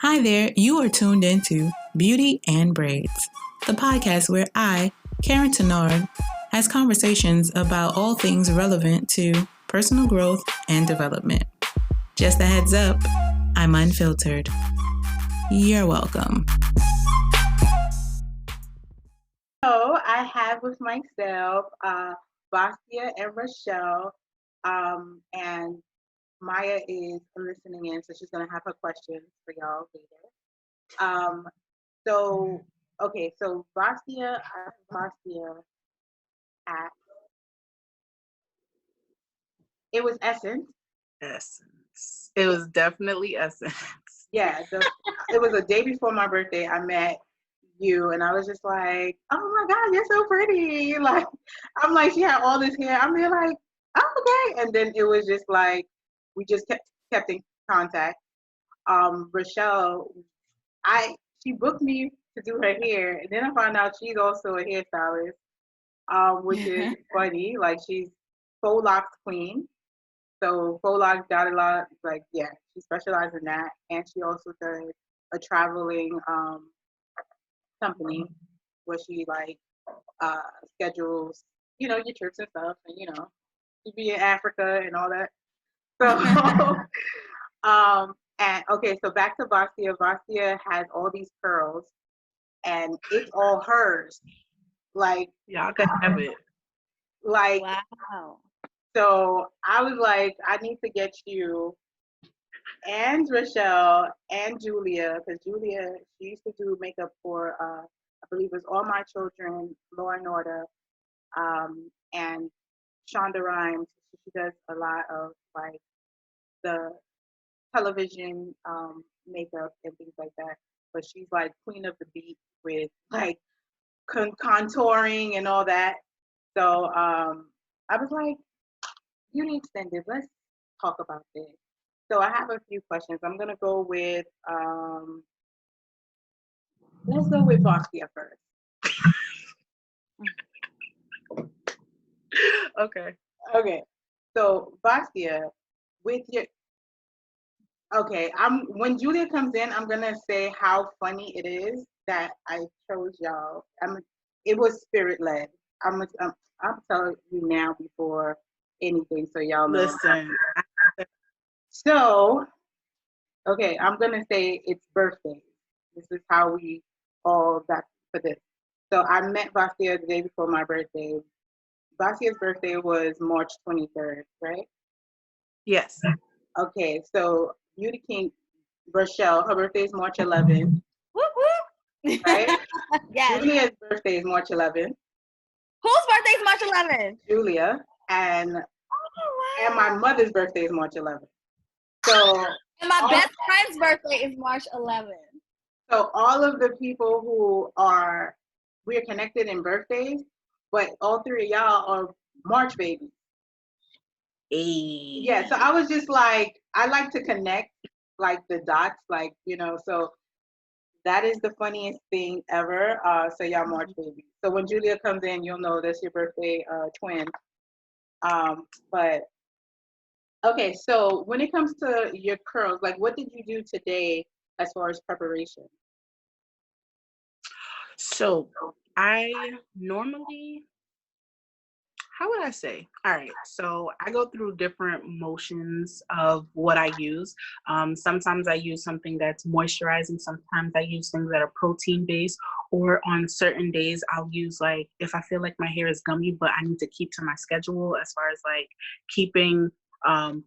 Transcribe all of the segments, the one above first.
Hi there, you are tuned into Beauty and Braids, the podcast where I, Karyne Tenard, has conversations about all things relevant to personal growth and development. Just a heads up, I'm unfiltered. You're welcome. So I have with myself Vastia and Rushell, and Maya is listening in, so she's gonna have her questions for y'all later. So Vastia at it was Essence. Essence. It was definitely Essence. Yeah, it was a day before my birthday. I met you, and I was just like, "Oh my God, you're so pretty!" Like, I'm like, she had all this hair. I'm there like, "Oh, okay," and then it was just like we just kept in contact. Rushell, she booked me to do her hair, and then I found out she's also a hairstylist, which is funny. Like, she's faux locs queen. So faux locs, dotted locs, like, yeah, she specializes in that, and she also does a traveling company where she like schedules, your trips and stuff, and she be in Africa and all that. So, and okay, so back to Vastia. Vastia has all these curls, and it's all hers. Like, y'all can have it. Like, wow. So I was like, I need to get you and Rushell and Julia, because Julia, she used to do makeup for, I believe it was All My Children, Law and Order, and Shonda Rhimes. She does a lot of like the television makeup and things like that. But she's like queen of the beat with like contouring and all that. So I was like, Beauty Extended, let's talk about this. So I have a few questions. I'm gonna go with let's go with Vastia first. Okay. So Vastia, with your when Julia comes in, I'm gonna say how funny it is that I chose y'all. It was spirit led. I'm telling you now before anything, so y'all know. Listen. So, okay, I'm gonna say it's birthday. This is how we all got for this. So I met Vastia the day before my birthday. Vastia's birthday was March 23rd, right? Yes. Okay, so Beauty Kingg, Rushell, her birthday is March 11th. Whoop, whoop. Right? Yes. Julia's birthday is March 11th. Whose birthday is March 11th? Julia. And my mother's birthday is March 11th. So and my best friend's birthday is March 11th. So all of the people who we're connected in birthdays, but all three of y'all are March babies. Hey. Yeah, so I was just like, I like to connect like the dots, like, so that is the funniest thing ever. So y'all March babies. So when Julia comes in, you'll know that's your birthday twin. But okay, so when it comes to your curls, like what did you do today as far as preparation? So I normally, how would I say? All right, so I go through different motions of what I use. Sometimes I use something that's moisturizing. Sometimes I use things that are protein based, or on certain days I'll use like, if I feel like my hair is gummy, but I need to keep to my schedule as far as like keeping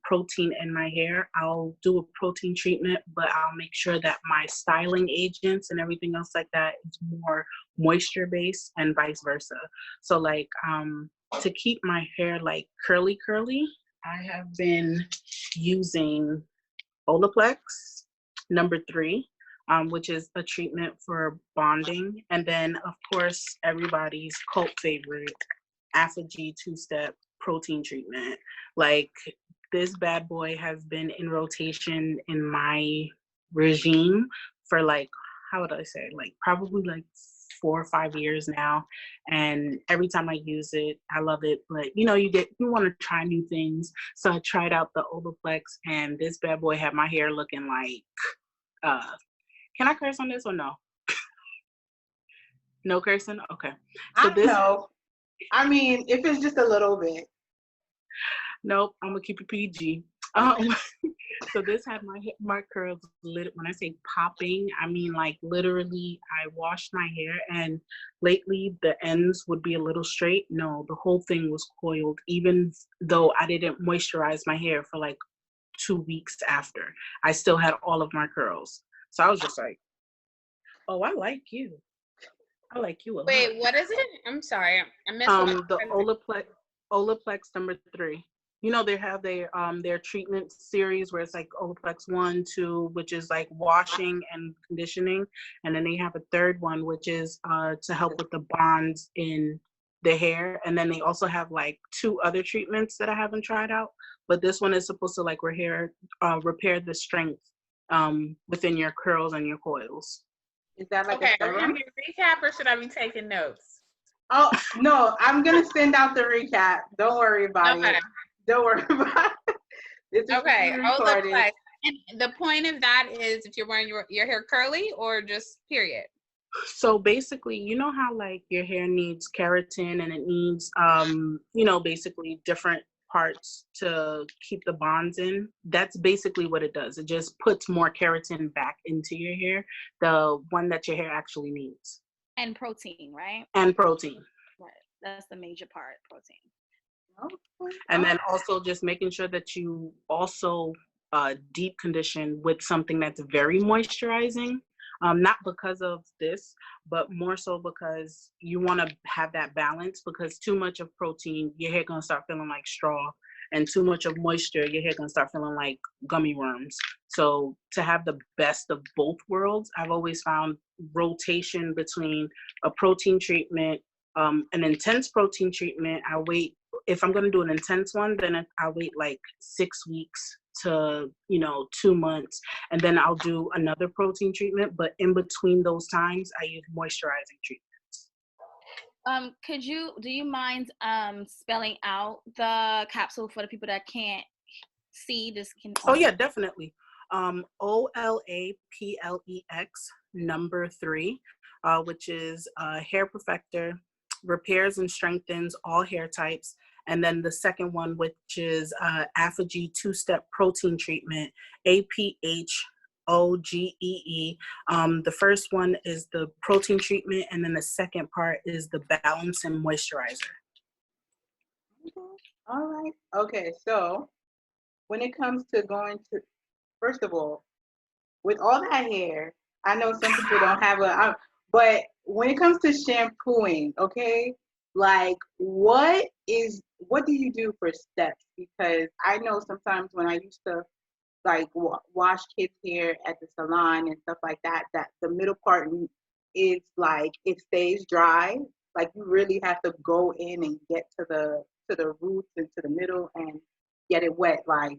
protein in my hair, I'll do a protein treatment, but I'll make sure that my styling agents and everything else like that is more moisture based and vice versa. So like to keep my hair like curly, I have been using Olaplex #3, which is a treatment for bonding. And then of course, everybody's cult favorite, G 2-step protein treatment. Like this bad boy has been in rotation in my regime for like, how would I say, like probably like 4 or 5 years now, and every time I use it, I love it. But you want to try new things, so I tried out the Olaplex, and this bad boy had my hair looking like Can I curse on this or no? No cursing? Okay. I So don't this, know. I mean, if it's just a little bit. nope, I'm gonna keep it PG. Um, so this had my curls lit. When I say popping, I mean like literally I washed my hair and lately the ends would be a little straight. No, the whole thing was coiled, even though I didn't moisturize my hair for like 2 weeks after. I still had all of my curls. So I was just like, oh, I like you. I like you a lot. Wait, what is it? I'm sorry. I missed what The Olaplex number 3. You know, they have their treatment series where it's like Olaplex 1, 2, which is like washing and conditioning, and then they have a third one which is to help with the bonds in the hair, and then they also have like 2 other treatments that I haven't tried out, but this one is supposed to like repair the strength within your curls and your coils. Is that like Okay, a are we serum? gonna be recap or should I be taking notes? Oh, no, I'm going to send out the recap. Don't worry about Okay. it. Don't worry about it. This is Okay, being recorded. Olaplex. And the point of that is if you're wearing your hair curly or just period? So basically, you know how like your hair needs keratin and it needs basically different parts to keep the bonds in. That's basically what it does. It just puts more keratin back into your hair, the one that your hair actually needs. And protein, right? And protein. Right. That's the major part, protein. Okay. And then also just making sure that you also deep condition with something that's very moisturizing. Not because of this, but more so because you want to have that balance, because too much of protein, your hair going to start feeling like straw, and too much of moisture, your hair going to start feeling like gummy worms. So to have the best of both worlds, I've always found rotation between a protein treatment, an intense protein treatment. If I'm going to do an intense one, then I wait like 6 weeks to 2 months, and then I'll do another protein treatment, but in between those times I use moisturizing treatments. Do you mind spelling out the capsule for the people that can't see this? Oh yeah, definitely. Olaplex number 3, which is hair perfector, repairs and strengthens all hair types. And then the second one, which is APHOGEE 2-step protein treatment, APHOGEE. The first one is the protein treatment, and then the second part is the balance and moisturizer. All right. Okay, so when it comes to first of all, with all that hair, I know some people don't have but when it comes to shampooing, okay, like what do you do for steps? Because I know sometimes when I used to like wash kids' hair at the salon and stuff like that, that the middle part is like it stays dry. Like you really have to go in and get to the roots and to the middle and get it wet. Like,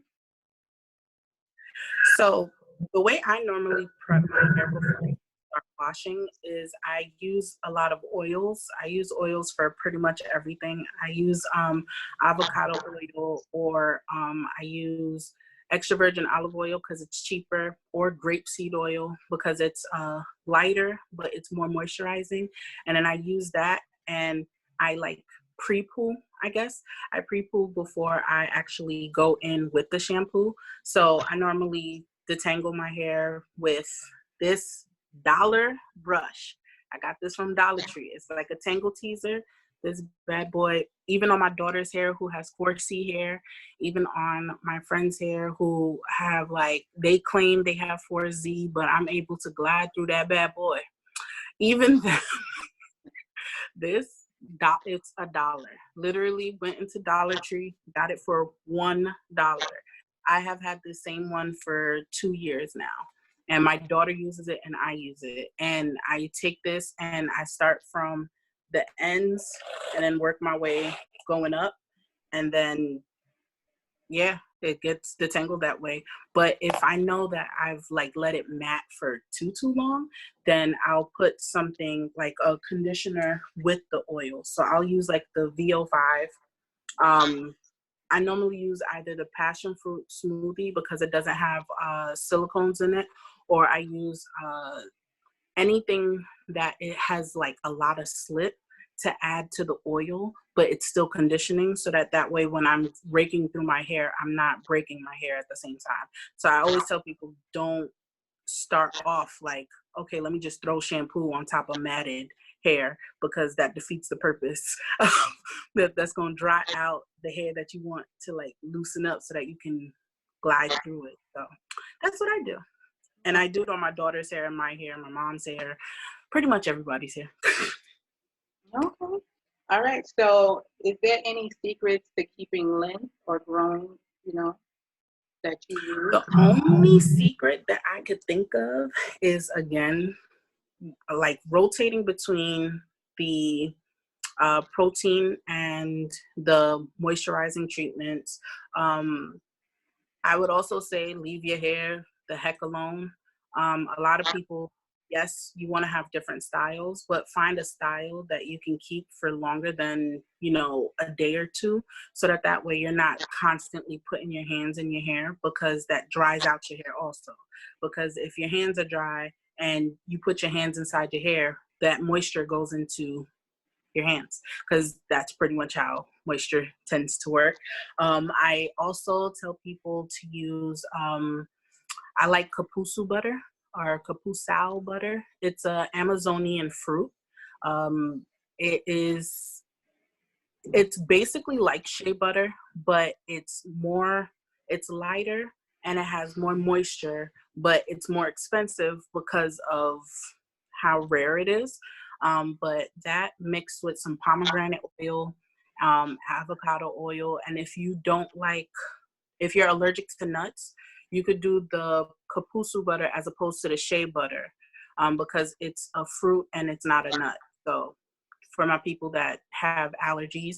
so the way I normally prep my hair before I start washing is I use a lot of oils. I use oils for pretty much everything. I use avocado oil, or I use extra virgin olive oil because it's cheaper, or grapeseed oil because it's lighter, but it's more moisturizing. And then I use that, and I like pre-poo, I guess. I pre-poo before I actually go in with the shampoo. So I normally detangle my hair with this dollar brush. I got this from Dollar Tree. It's like a tangle teaser. This bad boy, even on my daughter's hair who has 4C hair, even on my friend's hair who have they claim they have 4Z, but I'm able to glide through that bad boy. Even that, it's $1. Literally went into Dollar Tree, got it for $1. I have had the same one for 2 years now. And my daughter uses it and I use it. And I take this and I start from the ends and then work my way going up. And then, yeah, it gets detangled that way. But if I know that I've let it mat for too long, then I'll put something like a conditioner with the oil. So I'll use the VO5. I normally use either the passion fruit smoothie because it doesn't have silicones in it, or I use anything that it has like a lot of slip to add to the oil, but it's still conditioning, so that way when I'm raking through my hair, I'm not breaking my hair at the same time. So I always tell people, don't start off like, okay, let me just throw shampoo on top of matted hair, because that defeats the purpose. That's going to dry out the hair that you want to like loosen up so that you can glide through it. So that's what I do. And I do it on my daughter's hair, and my hair, my mom's hair, pretty much everybody's hair. Okay. All right. So, is there any secrets to keeping length or growing, that you use? The only secret that I could think of is, again, like rotating between the protein and the moisturizing treatments. I would also say leave your hair the heck alone. A lot of people, yes, you want to have different styles, but find a style that you can keep for longer than, a day or two, so that way you're not constantly putting your hands in your hair, because that dries out your hair also. Because if your hands are dry and you put your hands inside your hair, that moisture goes into your hands, because that's pretty much how moisture tends to work. I also tell people to use, I like kapusu butter or kapusao butter. It's a Amazonian fruit. It's basically like shea butter, but it's lighter, and it has more moisture, but it's more expensive because of how rare it is. But that mixed with some pomegranate oil, avocado oil, and if you're allergic to nuts, you could do the kapusu butter as opposed to the shea butter, because it's a fruit and it's not a nut. So for my people that have allergies,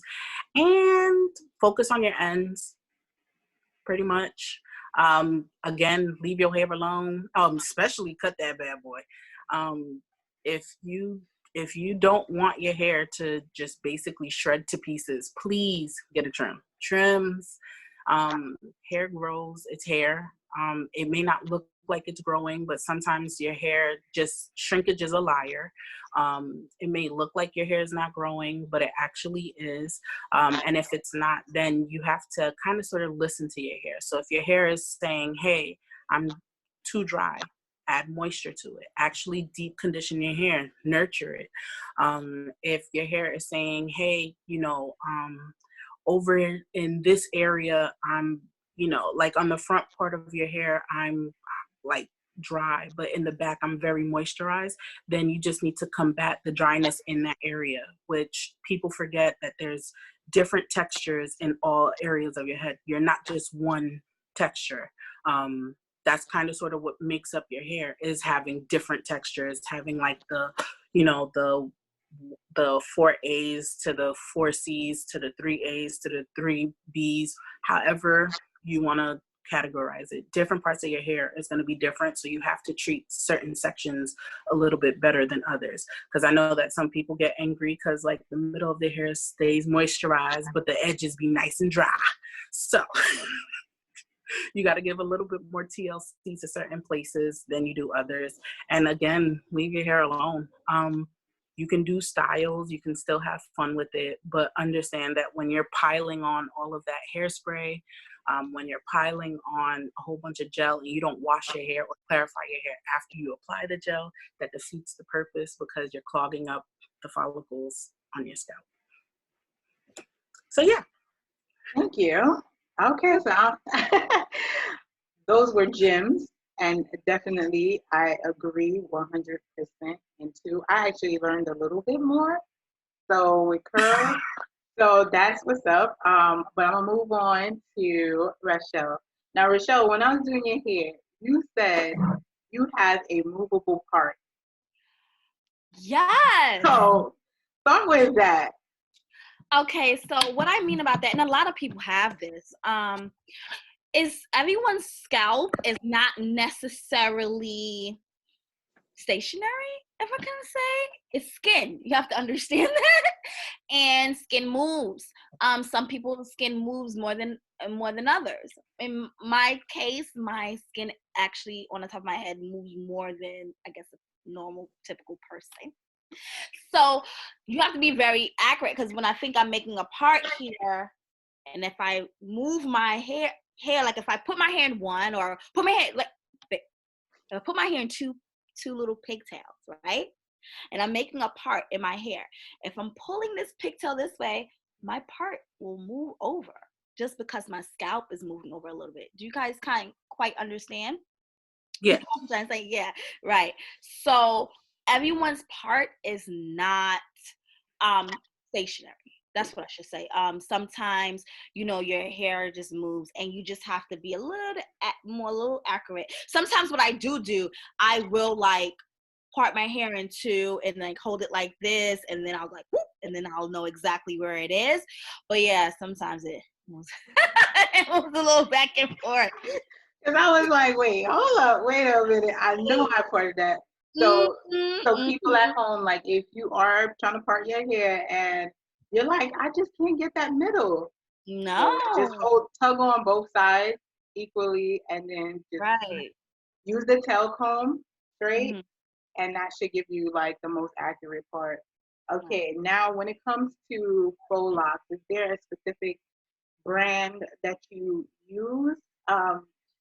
and focus on your ends, pretty much. Again, leave your hair alone, especially cut that bad boy. If you don't want your hair to just basically shred to pieces, please get a trim. Trims, hair grows, it's hair. It may not look like it's growing, but sometimes your hair, just shrinkage is a liar. It may look like your hair is not growing, but it actually is. And if it's not, then you have to kind of sort of listen to your hair. So if your hair is saying, hey, I'm too dry, add moisture to it. Actually deep condition your hair, nurture it. If your hair is saying, hey, over in this area, I'm, like on the front part of your hair, I'm like dry, but in the back, I'm very moisturized, then you just need to combat the dryness in that area, which people forget that there's different textures in all areas of your head. You're not just one texture. That's kind of sort of what makes up your hair, is having different textures, having like the 4 A's to the 4 C's to the 3 A's to the 3 B's, however you want to categorize it. Different parts of your hair is going to be different, so you have to treat certain sections a little bit better than others. Because I know that some people get angry because like the middle of their hair stays moisturized, but the edges be nice and dry. So you got to give a little bit more TLC to certain places than you do others. And again, leave your hair alone. You can do styles, you can still have fun with it, but understand that when you're piling on all of that hairspray, when you're piling on a whole bunch of gel and you don't wash your hair or clarify your hair after you apply the gel, that defeats the purpose, because you're clogging up the follicles on your scalp. So yeah. Thank you. Okay, so those were gems, and definitely I agree 100%. And two, I actually learned a little bit more. So with curls, so that's what's up. But I'm gonna move on to Rushell. Now, Rushell, when I was doing your hair, you said you have a movable part. Yes. So start with that. Okay, so what I mean about that, and a lot of people have this, is everyone's scalp is not necessarily stationary, if I can say. It's skin. You have to understand that. And skin moves. Some people's skin moves more than others. in my case, my skin actually on the top of my head moves more than I guess a normal, typical person. So you have to be very accurate, because when I think I'm making a part here, and if I move my hair, like if I put my hair in one, or put my hair like, if I put my hair in two little pigtails, right? And I'm making a part in my hair. If I'm pulling this pigtail this way, my part will move over just because my scalp is moving over a little bit. Do you guys quite understand? Yeah. I'm trying to say, yeah, right. So everyone's part is not stationary. That's what I should say. Sometimes, your hair just moves, and you just have to be a little accurate. Sometimes what I do, I will like part my hair in two and like hold it like this, and then I'll like whoop, and then I'll know exactly where it is. But yeah, sometimes it moves, it moves a little back and forth. Because I was like, wait, hold up, wait a minute. I know I parted that. So people at home, like if you are trying to part your hair and you're like, I just can't get that middle. No. So just tug on both sides equally, and then just use the tail comb straight, and that should give you like the most accurate part. Okay, now when it comes to faux locks, is there a specific brand that you use?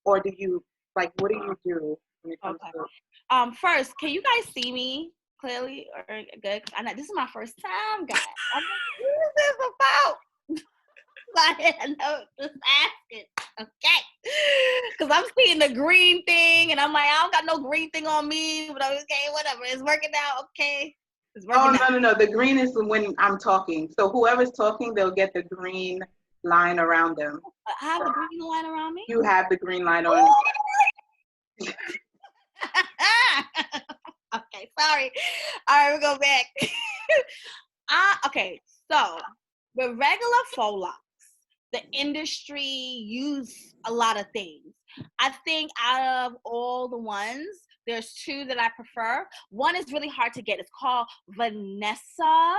Or do you, like, what do you do when it comes to? First, can you guys see me clearly or good? I know this is my first time, guys. I'm like, what is this about? I know, just asking. Okay. Because I'm seeing the green thing, and I'm like, I don't got no green thing on me, but I'm okay, whatever. It's working out, okay. It's working out. No. The green is when I'm talking. So whoever's talking, they'll get the green line around them. I have a green line around me? You have the green line on. Okay, sorry. All right, we'll go back. Okay, so the regular faux locks, the industry use a lot of things. I think out of all the ones, there's two that I prefer. One is really hard to get. It's called Vanessa.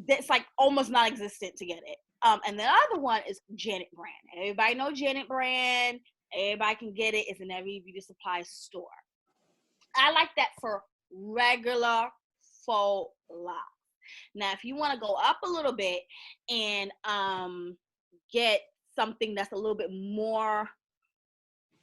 It's like almost non-existent to get it. And the other one is Janet Brand. Everybody knows Janet Brand. Everybody can get it. It's in every beauty supply store. I like that for regular faux locks. Now, if you want to go up a little bit and get something that's a little bit more,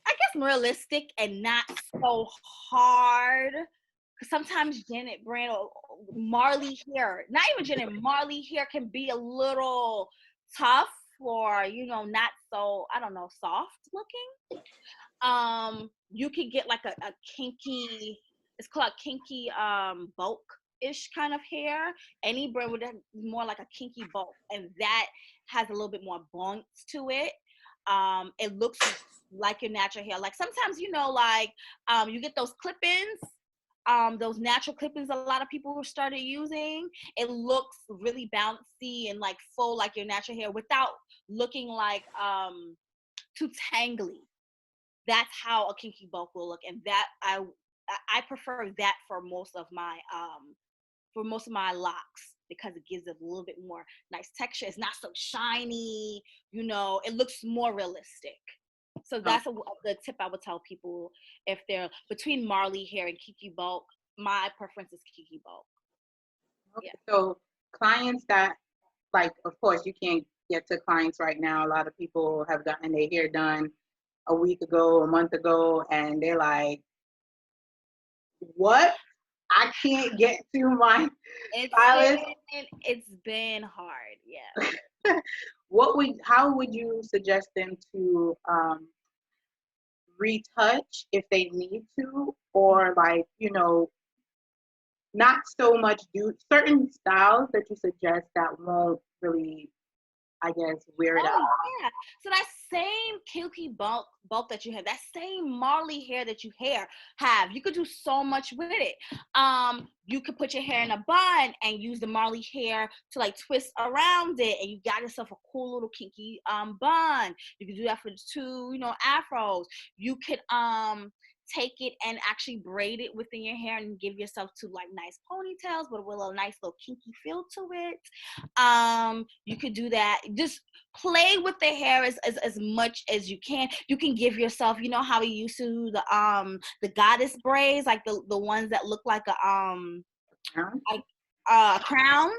I guess, realistic and not so hard, because sometimes Janet Brand or Marley hair, not even Janet, Marley hair can be a little tough or, not so, I don't know, soft looking. You could get like a kinky, it's called kinky bulk-ish kind of hair. Any brand would have more like a kinky bulk, and that has a little bit more bounce to it. It looks like your natural hair. Like sometimes, you get those clip-ins, those natural clip-ins a lot of people have started using. It looks really bouncy and like full like your natural hair without looking like too tangly. That's how a kinky bulk will look, and that I prefer that for most of my locks, because it gives it a little bit more nice texture. It's not so shiny, it looks more realistic. So that's a good tip I would tell people if they're between Marley hair and kinky bulk. My preference is kinky bulk. Okay, yeah. So clients that, like, of course, you can't get to clients right now. A lot of people have gotten their hair done a week ago, a month ago, and they're like, what? I can't get to my stylist. It's been hard, yeah. How would you suggest them to retouch if they need to, or like, not so much do certain styles that you suggest that won't really, I guess, wear it out? Yeah. So that same kinky bulk that you have, that same Marley hair that you have, you could do so much with it. You could put your hair in a bun and use the Marley hair to like twist around it, and you got yourself a cool little kinky bun. You could do that for the two, afros. You could take it and actually braid it within your hair and give yourself two like nice ponytails with a little nice little kinky feel to it. You could do that. Just play with the hair as much as you can. You can give yourself, you know how we used to do the goddess braids, like the ones that look like a crown,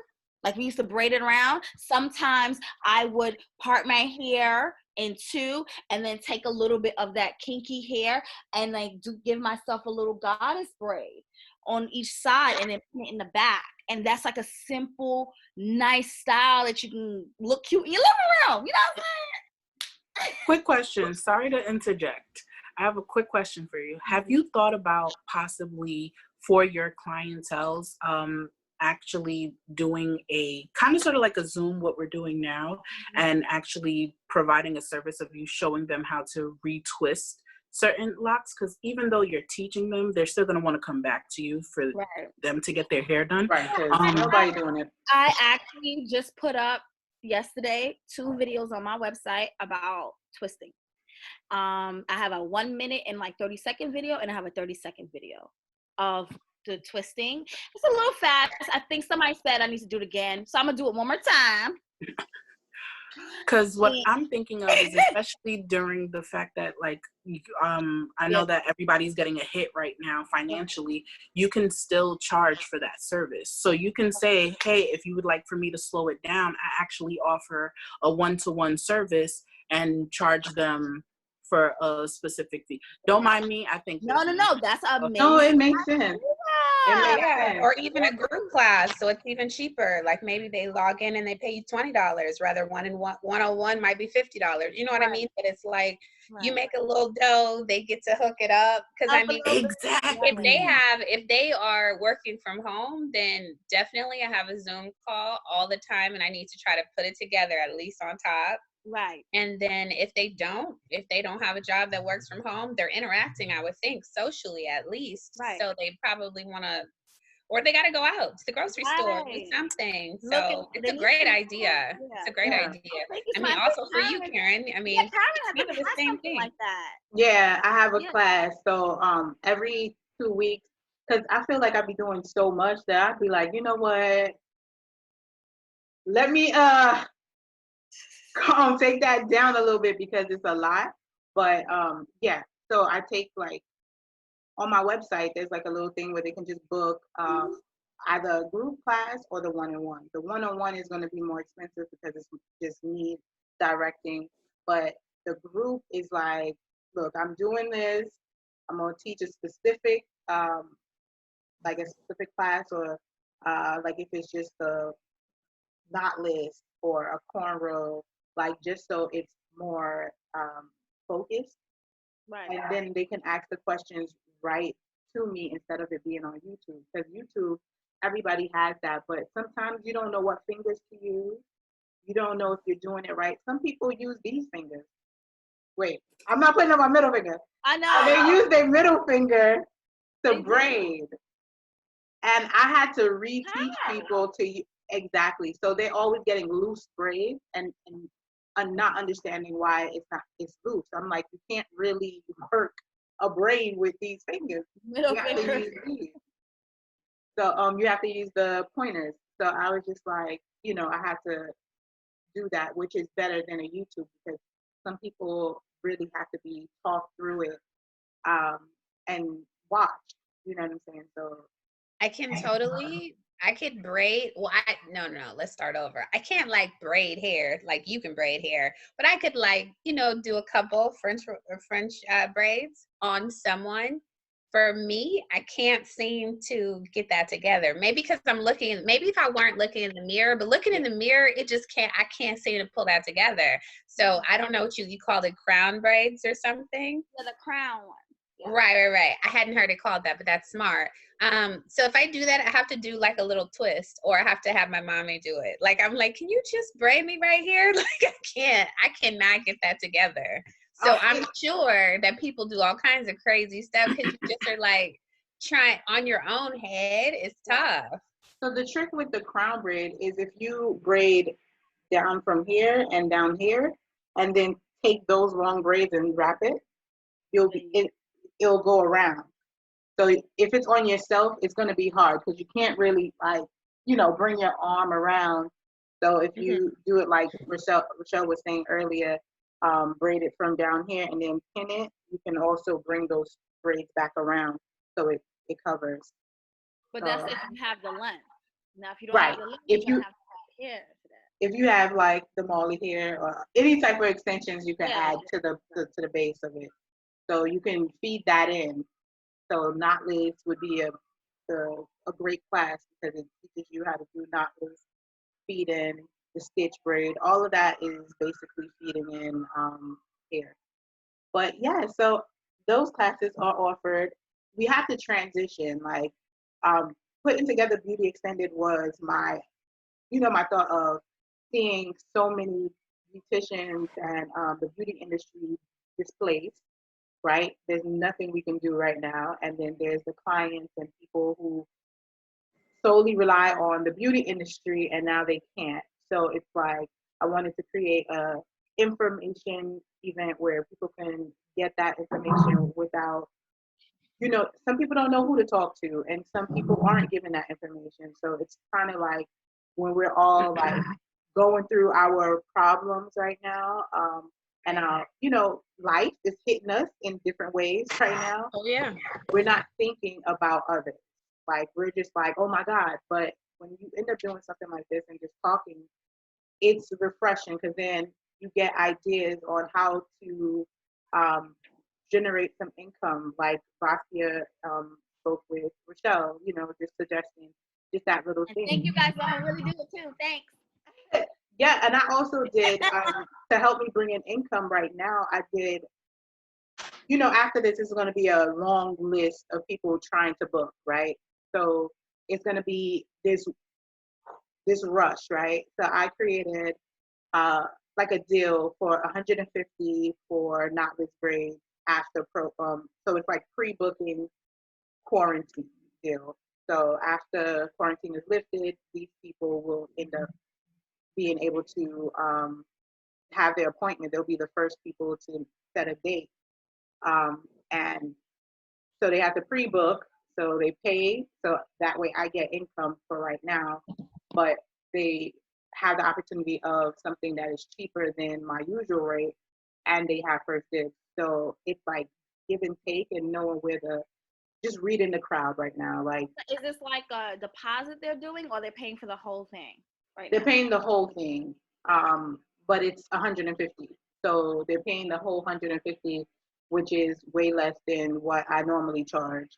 like we used to braid it around. Sometimes I would part my hair in two and then take a little bit of that kinky hair and like give myself a little goddess braid on each side and then put it in the back. And that's like a simple, nice style that you can look cute in your living room. You know what I'm saying? Quick question. Sorry to interject. I have a quick question for you. Have you thought about possibly for your clientels, actually doing a kind of sort of like a Zoom, what we're doing now, and actually providing a service of you showing them how to retwist certain locks? Because even though you're teaching them, they're still going to want to come back to you for them to get their hair done. Right, because nobody doing it. I actually just put up yesterday 2 videos on my website about twisting. I have a 1 minute and like 30-second video, and I have a 30-second video of the twisting. It's a little fast. I think somebody said I need to do it again, so I'm gonna do it one more time. Because what I'm thinking of is, especially during the fact that, like, I know that everybody's getting a hit right now financially, you can still charge for that service. So you can say, hey, if you would like for me to slow it down, I actually offer a one-to-one service and charge them for a specific fee. Don't mind me. I think no, that's amazing. No, it makes sense. Or even a group class, so it's even cheaper. Like maybe they log in and they pay you $20, rather one-on-one might be $50. You know what I mean? But it's like you make a little dough, they get to hook it up. Because I mean, exactly. if they are working from home, then definitely I have a Zoom call all the time, and I need to try to put it together at least on top. Right. And then if they don't have a job that works from home, they're interacting, I would think, socially at least. Right. So they probably want to, or they got to go out to the grocery store, do something. So it's a great idea. It's a great idea. I mean, also for you, Karyne, I mean, Karyne kind of the same thing. Like that. Yeah, I have a class. So every 2 weeks, because I feel like I'd be doing so much that I'd be like, you know what? Let me take that down a little bit because it's a lot. But yeah, so I take like on my website, there's like a little thing where they can just book either a group class or the one-on-one. The one-on-one is going to be more expensive because it's just me directing. But the group is like, look, I'm doing this. I'm going to teach a specific, like a specific class, or like if it's just a knotless or a cornrow, like just so it's more focused. Right. And then they can ask the questions right to me instead of it being on YouTube. Because YouTube, everybody has that, but sometimes you don't know what fingers to use. You don't know if you're doing it right. Some people use these fingers. Wait, I'm not putting up my middle finger. I know. They use their middle finger to braid. And I had to reteach people to exactly. So they're always getting loose braids and not understanding why it's loose. I'm like, you can't really work a braid with these fingers. Middle you have finger. to use these. So you have to use the pointers. So I was just like, I had to do that, which is better than a YouTube, because some people really have to be talked through it and watch. You know what I'm saying? So I could braid. Well, no, let's start over. I can't like braid hair like you can braid hair, but I could like, do a couple French braids on someone. For me, I can't seem to get that together. Maybe because maybe if I weren't looking in the mirror, but looking in the mirror, I can't seem to pull that together. So I don't know what you call it, crown braids or something. Yeah, the crown one. Yeah. Right. I hadn't heard it called that, but that's smart. So if I do that, I have to do like a little twist, or I have to have my mommy do it. Like, I'm like, can you just braid me right here? Like, I cannot get that together. So I'm sure that people do all kinds of crazy stuff because you just are like trying on your own head. It's tough. So the trick with the crown braid is if you braid down from here and down here, and then take those long braids and wrap it, it'll go around. So if it's on yourself, it's going to be hard because you can't really like, bring your arm around. So if you do it like Rochelle was saying earlier, braid it from down here and then pin it, you can also bring those braids back around so it covers. But that's if you have the length. Now, if you don't Right. have the length, If you're you gonna have to add hair to that. if you have like the Molly hair or any type of extensions, you can add to the base of it. So you can feed that in. So knotless would be a great class because it teaches you how to do knotless, feed in, the stitch braid. All of that is basically feeding in hair. But yeah, so those classes are offered. We have to transition. Like putting together Beauty Extended was my thought of seeing so many beauticians and the beauty industry displaced, right? There's nothing we can do right now. And then there's the clients and people who solely rely on the beauty industry and now they can't. So it's like I wanted to create a information event where people can get that information without, some people don't know who to talk to and some people aren't given that information. So it's kind of like when we're all like going through our problems right now, and life is hitting us in different ways right now. Oh yeah. We're not thinking about others. Like we're just like, oh my God. But when you end up doing something like this and just talking, it's refreshing because then you get ideas on how to generate some income. Like Vastia spoke with Rochelle, just suggesting just that little And thing. thank you guys. I'm gonna really do it too. Thanks. Yeah, and I also did to help me bring in income right now. I did, after this is going to be a long list of people trying to book, right? So it's going to be this rush, right? So I created like a deal for 150 for knotless braids after so it's like pre-booking quarantine deal. So after quarantine is lifted, these people will end up being able to have their appointment. They'll be the first people to set a date. And so they have to pre-book, so they pay, so that way I get income for right now, but they have the opportunity of something that is cheaper than my usual rate, and they have first dibs. So it's like give and take and knowing where just reading the crowd right now. Like, Is this like a deposit they're doing, or they're paying for the whole thing right they're now? paying the whole thing, but it's 150. So they're paying the whole 150, which is way less than what I normally charge.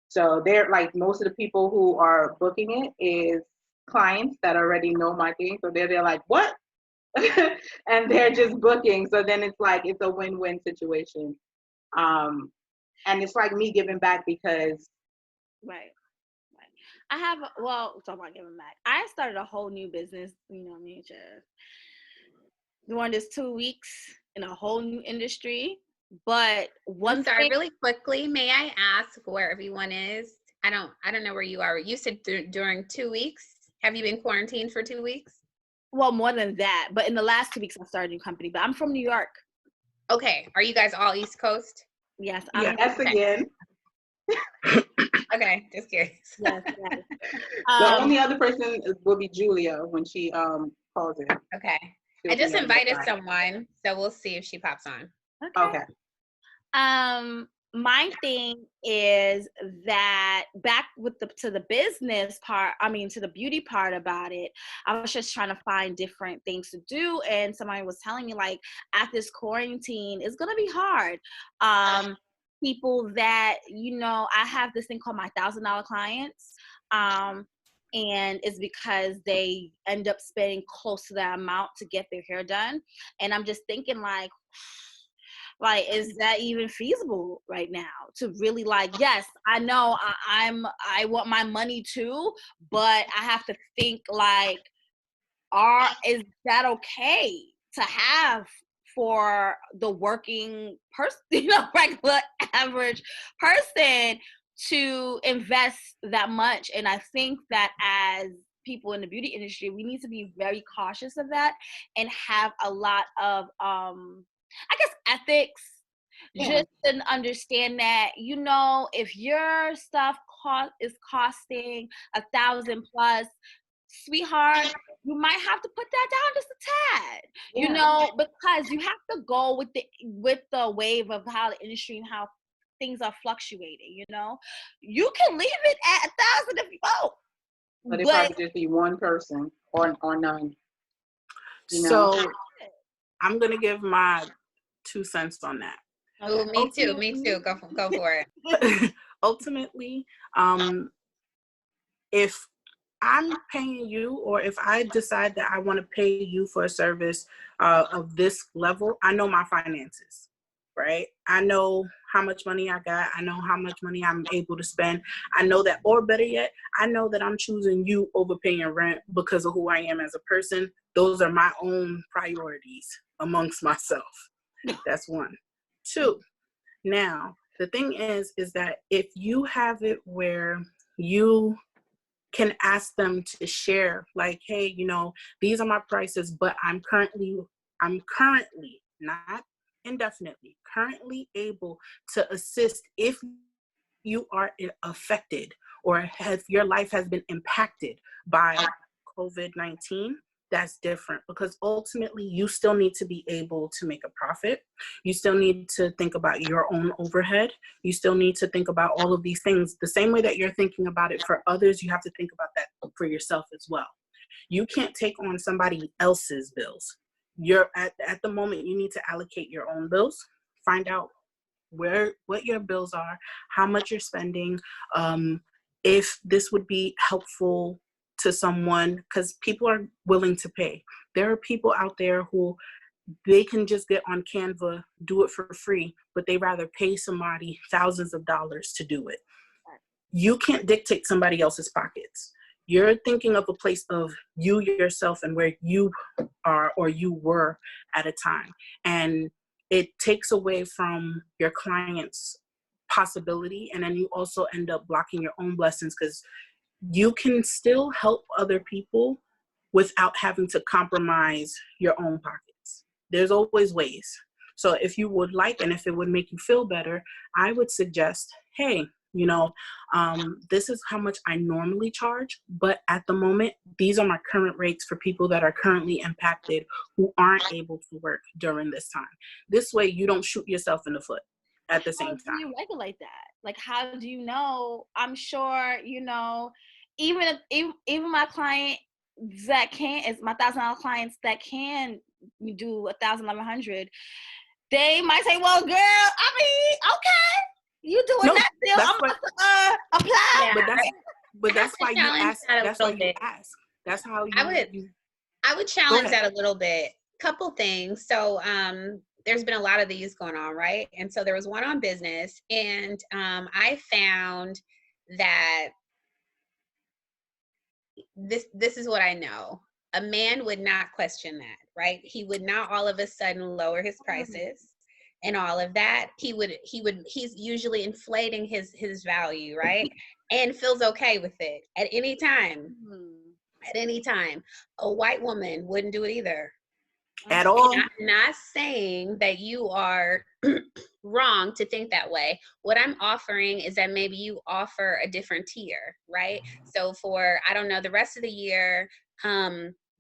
So they're like most of the people who are booking it is clients that already know my thing. So they're like, what? And they're just booking. So then it's like it's a win-win situation. And it's like me giving back because Right. I have, well, talking about giving back. I started a whole new business, me just doing this 2 weeks in a whole new industry. But I'm sorry, really quickly, may I ask where everyone is? I don't know where you are. You said during 2 weeks. Have you been quarantined for 2 weeks? Well, more than that. But in the last 2 weeks, I started a new company. But I'm from New York. Okay. Are you guys all East Coast? Yes. yes, again. Okay, just curious. Yes. The only other person will be Julia when she calls in. Okay. I just invited someone, so we'll see if she pops on. Okay. My thing is that back to the business part, to the beauty part about it, I was just trying to find different things to do. And somebody was telling me, like, at this quarantine, it's going to be hard. People that, I have this thing called my $1,000 clients. And it's because they end up spending close to that amount to get their hair done. And I'm just thinking, like, is that even feasible right now to really, like, yes, I know I want my money too, but I have to think, like, is that okay to have for the working person, regular average person to invest that much? And I think that as people in the beauty industry, we need to be very cautious of that and have a lot of I guess ethics, just to understand that, you know, if your stuff is costing $1,000 plus, sweetheart, you might have to put that down just a tad, you know, because you have to go with the wave of how the industry and how things are fluctuating, you know. You can leave it at 1,000 if you want. But it probably just be one person or none. You know? So I'm gonna give my 2 cents on that. Oh, me too. Go for it. Ultimately, if I'm paying you, or if I decide that I want to pay you for a service of this level, I know my finances, right? I know how much money I got. I know how much money I'm able to spend. I know that, or better yet, I know that I'm choosing you over paying rent because of who I am as a person. Those are my own priorities amongst myself. That's 1. 2, now, the thing is that if you have it where you can ask them to share, like, hey, you know, these are my prices, but I'm currently, not indefinitely, currently able to assist if you are affected or if your life has been impacted by COVID-19. That's different, because ultimately you still need to be able to make a profit. You still need to think about your own overhead. You still need to think about all of these things. The same way that you're thinking about it for others, you have to think about that for yourself as well. You can't take on somebody else's bills. You're at the moment, you need to allocate your own bills, find out what your bills are, how much you're spending, if this would be helpful to someone, because people are willing to pay. There are people out there who they can just get on Canva, do it for free, but they rather pay somebody thousands of dollars to do it. You can't dictate somebody else's pockets. You're thinking of a place of you yourself and where you are or you were at a time. And it takes away from your client's possibility. And then you also end up blocking your own blessings, because you can still help other people without having to compromise your own pockets. There's always ways. So if you would like, and if it would make you feel better, I would suggest, hey, you know, this is how much I normally charge, but at the moment, these are my current rates for people that are currently impacted who aren't able to work during this time. This way you don't shoot yourself in the foot at the same time. How do you regulate that? Like, how do you know? I'm sure, you know, even my client that is my $1,000 clients that can do 1,000, 1,100, they might say, well, girl, I mean, okay, you doing that deal, I'm going to apply. Yeah, but that's why you ask. That's why you ask. That's how you. I would challenge that a little bit. Couple things. So there's been a lot of these going on, right? And so there was one on business, and I found that this is what I know. A man would not question that, right? He would not all of a sudden lower his prices and all of that. He's usually inflating his value, right? And feels okay with it at any time. At any time. A white woman wouldn't do it either. At all. And I'm not saying that you are wrong to think that way. What I'm offering is that maybe you offer a different tier, right? So for, I don't know, the rest of the year,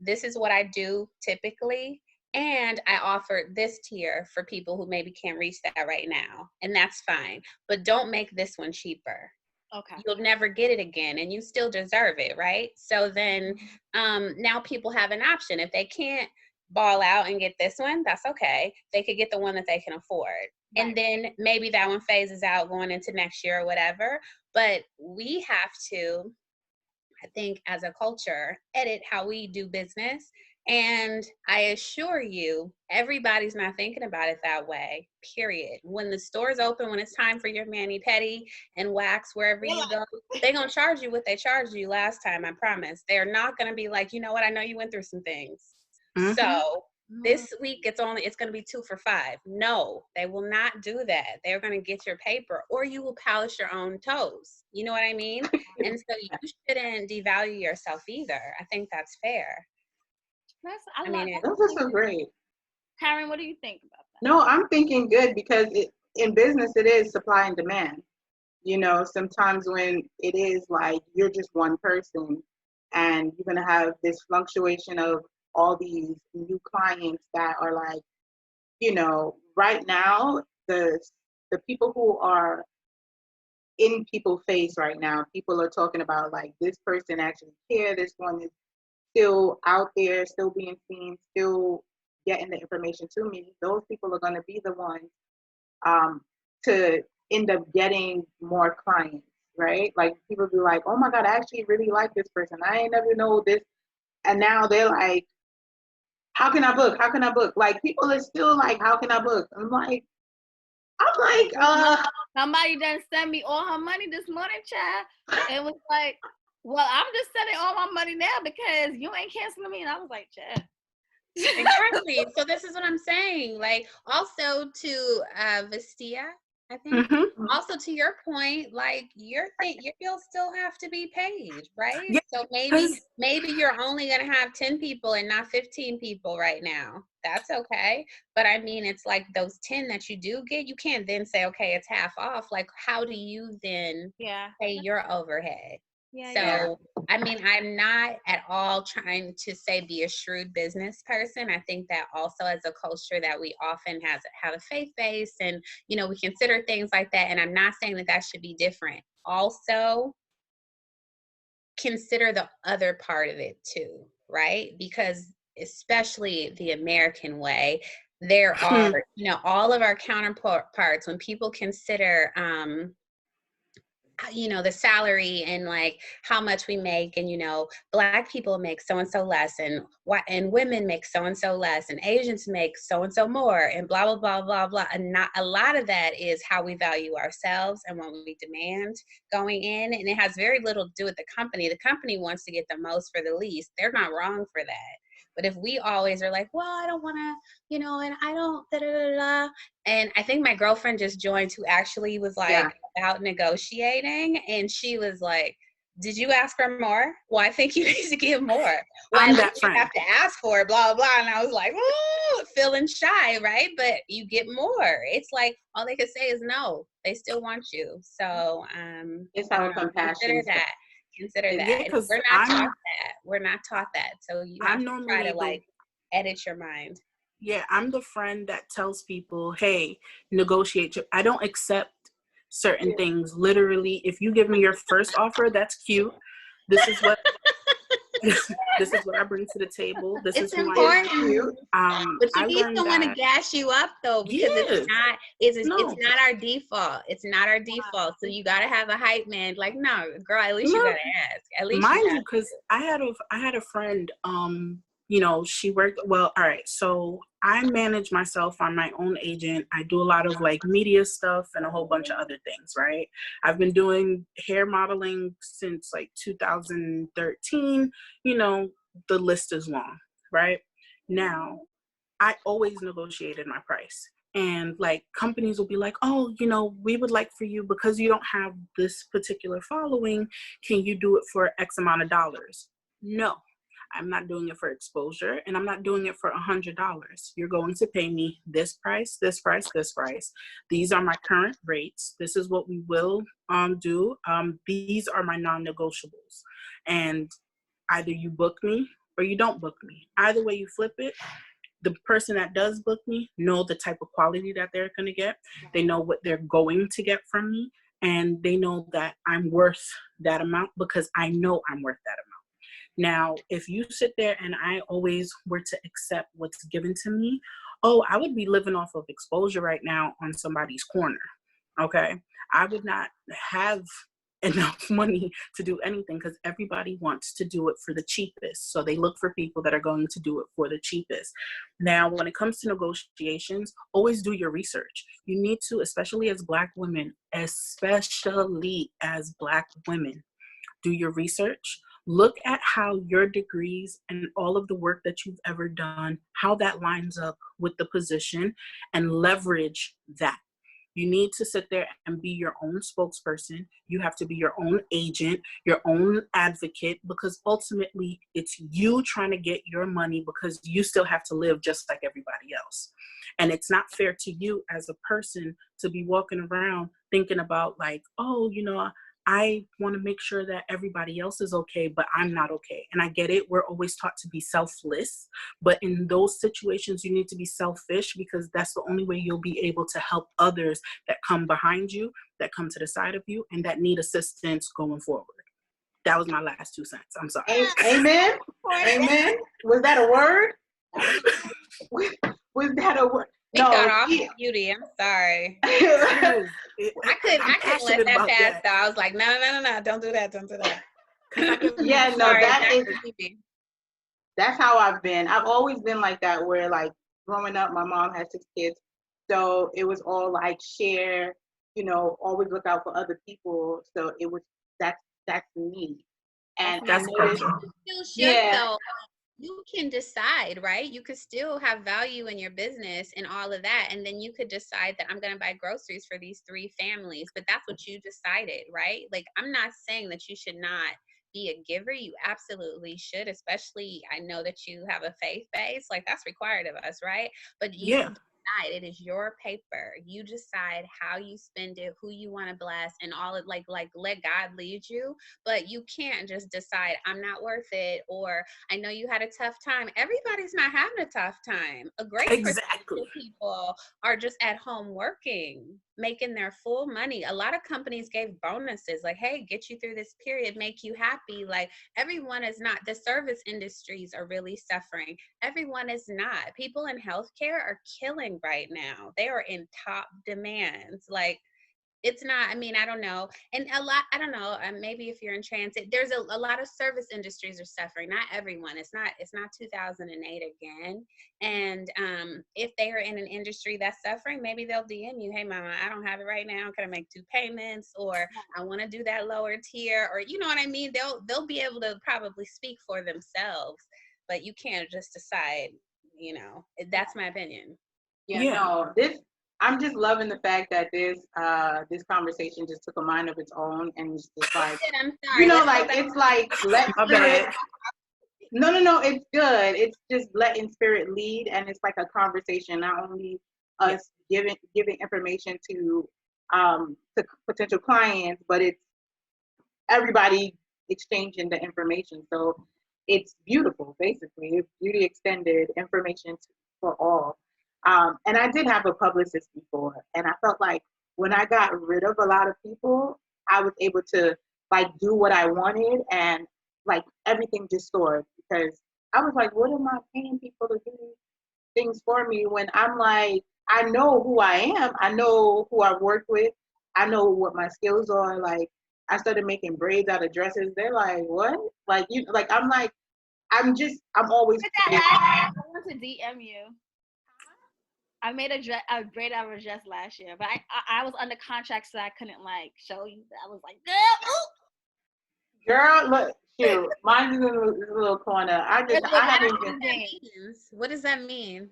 this is what I do typically. And I offer this tier for people who maybe can't reach that right now. And that's fine. But don't make this one cheaper. Okay. You'll never get it again, and you still deserve it, right? So then now people have an option. If they can't ball out and get this one, that's okay. They could get the one that they can afford. Right. And then maybe that one phases out going into next year or whatever. But we have to, I think, as a culture, edit how we do business. And I assure you, everybody's not thinking about it that way, period. When the store's open, when it's time for your mani-pedi and wax wherever you go, they're going to charge you what they charged you last time, I promise. They're not going to be like, you know what, I know you went through some things. Mm-hmm. So this week, it's going to be 2 for $5. No, they will not do that. They're going to get your paper, or you will polish your own toes. You know what I mean? And so you shouldn't devalue yourself either. I think that's fair. Those are so great. Karyne, what do you think about that? No, I'm thinking good, because in business, it is supply and demand. You know, sometimes when it is like you're just one person and you're going to have this fluctuation of all these new clients that are like, you know, right now, the people who are in people's face right now, people are talking about like this person actually care, this one is still out there, still being seen, still getting the information to me. Those people are going to be the ones to end up getting more clients, right? Like people be like, oh my God, I actually really like this person. I ain't never know this. And now they're like, how can I book? How can I book? Like people are still like, how can I book? Somebody done sent me all her money this morning, child. It was like, well, I'm just sending all my money now because you ain't canceling me. And I was like, child. Exactly. So this is what I'm saying. Like also to Vastia, I think. Mm-hmm. Also to your point, like your bills still have to be paid, right? Yeah, so maybe you're only gonna have 10 people and not 15 people right now. That's okay. But I mean, it's like those 10 that you do get, you can't then say, okay, it's half off. Like, how do you then pay your overhead? So, I mean, I'm not at all trying to say be a shrewd business person. I think that also as a culture that we often have a faith base and, you know, we consider things like that. And I'm not saying that should be different. Also, consider the other part of it too, right? Because especially the American way, there are, you know, all of our counterparts, when people consider, you know, the salary and like how much we make, and you know, Black people make so and so less, and women make so and so less, and Asians make so and so more, and blah blah blah blah blah. And not a lot of that is how we value ourselves and what we demand going in, and it has very little to do with the company. The company wants to get the most for the least. They're not wrong for that. But if we always are like, well, I don't want to, you know, and I don't, da, da, da, da. And I think my girlfriend just joined who actually was like about negotiating. And she was like, did you ask for more? Well, I think you need to give more. Well, I'm that you friend. have to ask for it, blah, blah, blah. And I was like, ooh, feeling shy, right? But you get more. It's like, all they could say is no. They still want you. So it's our compassion. Consider that. Yeah, because we're not taught that. We're not taught that. So you have to try to like edit your mind. Yeah, I'm the friend that tells people, hey, negotiate. I don't accept certain things. Literally, if you give me your first offer, that's cute. This is what this is what I bring to the table. This is who important. I am. But you need someone to gas you up though, because it's not our default. It's not our default. So you gotta have a hype man. Like, no, girl, at least you gotta ask. At least mind you, because I had a friend, you know, she worked well, all right, so I manage myself. I'm my own agent. I do a lot of like media stuff and a whole bunch of other things, right? I've been doing hair modeling since like 2013. You know, the list is long, right? Now, I always negotiated my price. And like companies will be like, oh, you know, we would like for you, because you don't have this particular following, can you do it for X amount of dollars? No, I'm not doing it for exposure, and I'm not doing it for $100. You're going to pay me this price, this price, this price. These are my current rates. This is what we will do. These are my non-negotiables. And either you book me or you don't book me. Either way you flip it, the person that does book me know the type of quality that they're going to get. They know what they're going to get from me, and they know that I'm worth that amount, because I know I'm worth that amount. Now, if you sit there and I always were to accept what's given to me, I would be living off of exposure right now on somebody's corner. Okay. I would not have enough money to do anything, because everybody wants to do it for the cheapest. So they look for people that are going to do it for the cheapest. Now, when it comes to negotiations, always do your research. You need to, especially as Black women, do your research. Look at how your degrees and all of the work that you've ever done, how that lines up with the position, and leverage that. You need to sit there and be your own spokesperson. You have to be your own agent, your own advocate, because ultimately it's you trying to get your money because you still have to live just like everybody else. And it's not fair to you as a person to be walking around thinking about like, oh, I want to make sure that everybody else is okay, but I'm not okay. And I get it. We're always taught to be selfless. But in those situations, you need to be selfish, because that's the only way you'll be able to help others that come behind you, that come to the side of you, and that need assistance going forward. That was my last 2 cents. I'm sorry. Amen. Amen. Was that a word? Was that a word? We got off beauty. I'm sorry. I couldn't let that pass. Though I was like, no, don't do that. Don't do that. Yeah, no, that's how I've been. I've always been like that. Where like growing up, my mom had 6 kids, so it was all like share. Always look out for other people. So it was that's me. And that's I noticed, though. You can decide, right? You could still have value in your business and all of that. And then you could decide that I'm going to buy groceries for these 3 families, but that's what you decided, right? Like, I'm not saying that you should not be a giver. You absolutely should, especially I know that you have a faith base, like that's required of us, right? But you decide. It is your paper. You decide how you spend it, who you want to bless, and all it like let God lead you. But you can't just decide I'm not worth it, or I know you had a tough time. Everybody's not having a tough time. A great percentage of people are just at home working, making their full money. A lot of companies gave bonuses like, hey, get you through this period, make you happy. Like, everyone is not. The service industries are really suffering. Everyone is not. People in healthcare are killing right now. They are in top demands. Like, it's not, I don't know. And I don't know, maybe if you're in transit, there's a lot of service industries are suffering. Not everyone. It's not 2008 again. And if they are in an industry that's suffering, maybe they'll DM you, hey, mama, I don't have it right now. Can I make 2 payments? Or I want to do that lower tier. Or you know what I mean? They'll be able to probably speak for themselves. But you can't just decide, that's my opinion. No, I'm just loving the fact that this conversation just took a mind of its own, and it's just like, I'm sorry. It's like let spirit. No, it's good. It's just letting spirit lead, and it's like a conversation, not only us giving information to potential clients, but it's everybody exchanging the information. So it's beautiful, basically. It's beauty extended information for all. And I did have a publicist before, and I felt like when I got rid of a lot of people, I was able to like do what I wanted, and like everything just soared, because I was like, what am I paying people to do things for me when I'm like, I know who I am, I know who I've worked with, I know what my skills are. Like, I started making braids out of dresses. They're like, what? Like, I'm like, I'm always. I want to DM you. I made a braid out of a dress last year, but I was under contract, so I couldn't like show you. I was like, girl, look, shoot, mine's in a little corner. I haven't been. What does that mean?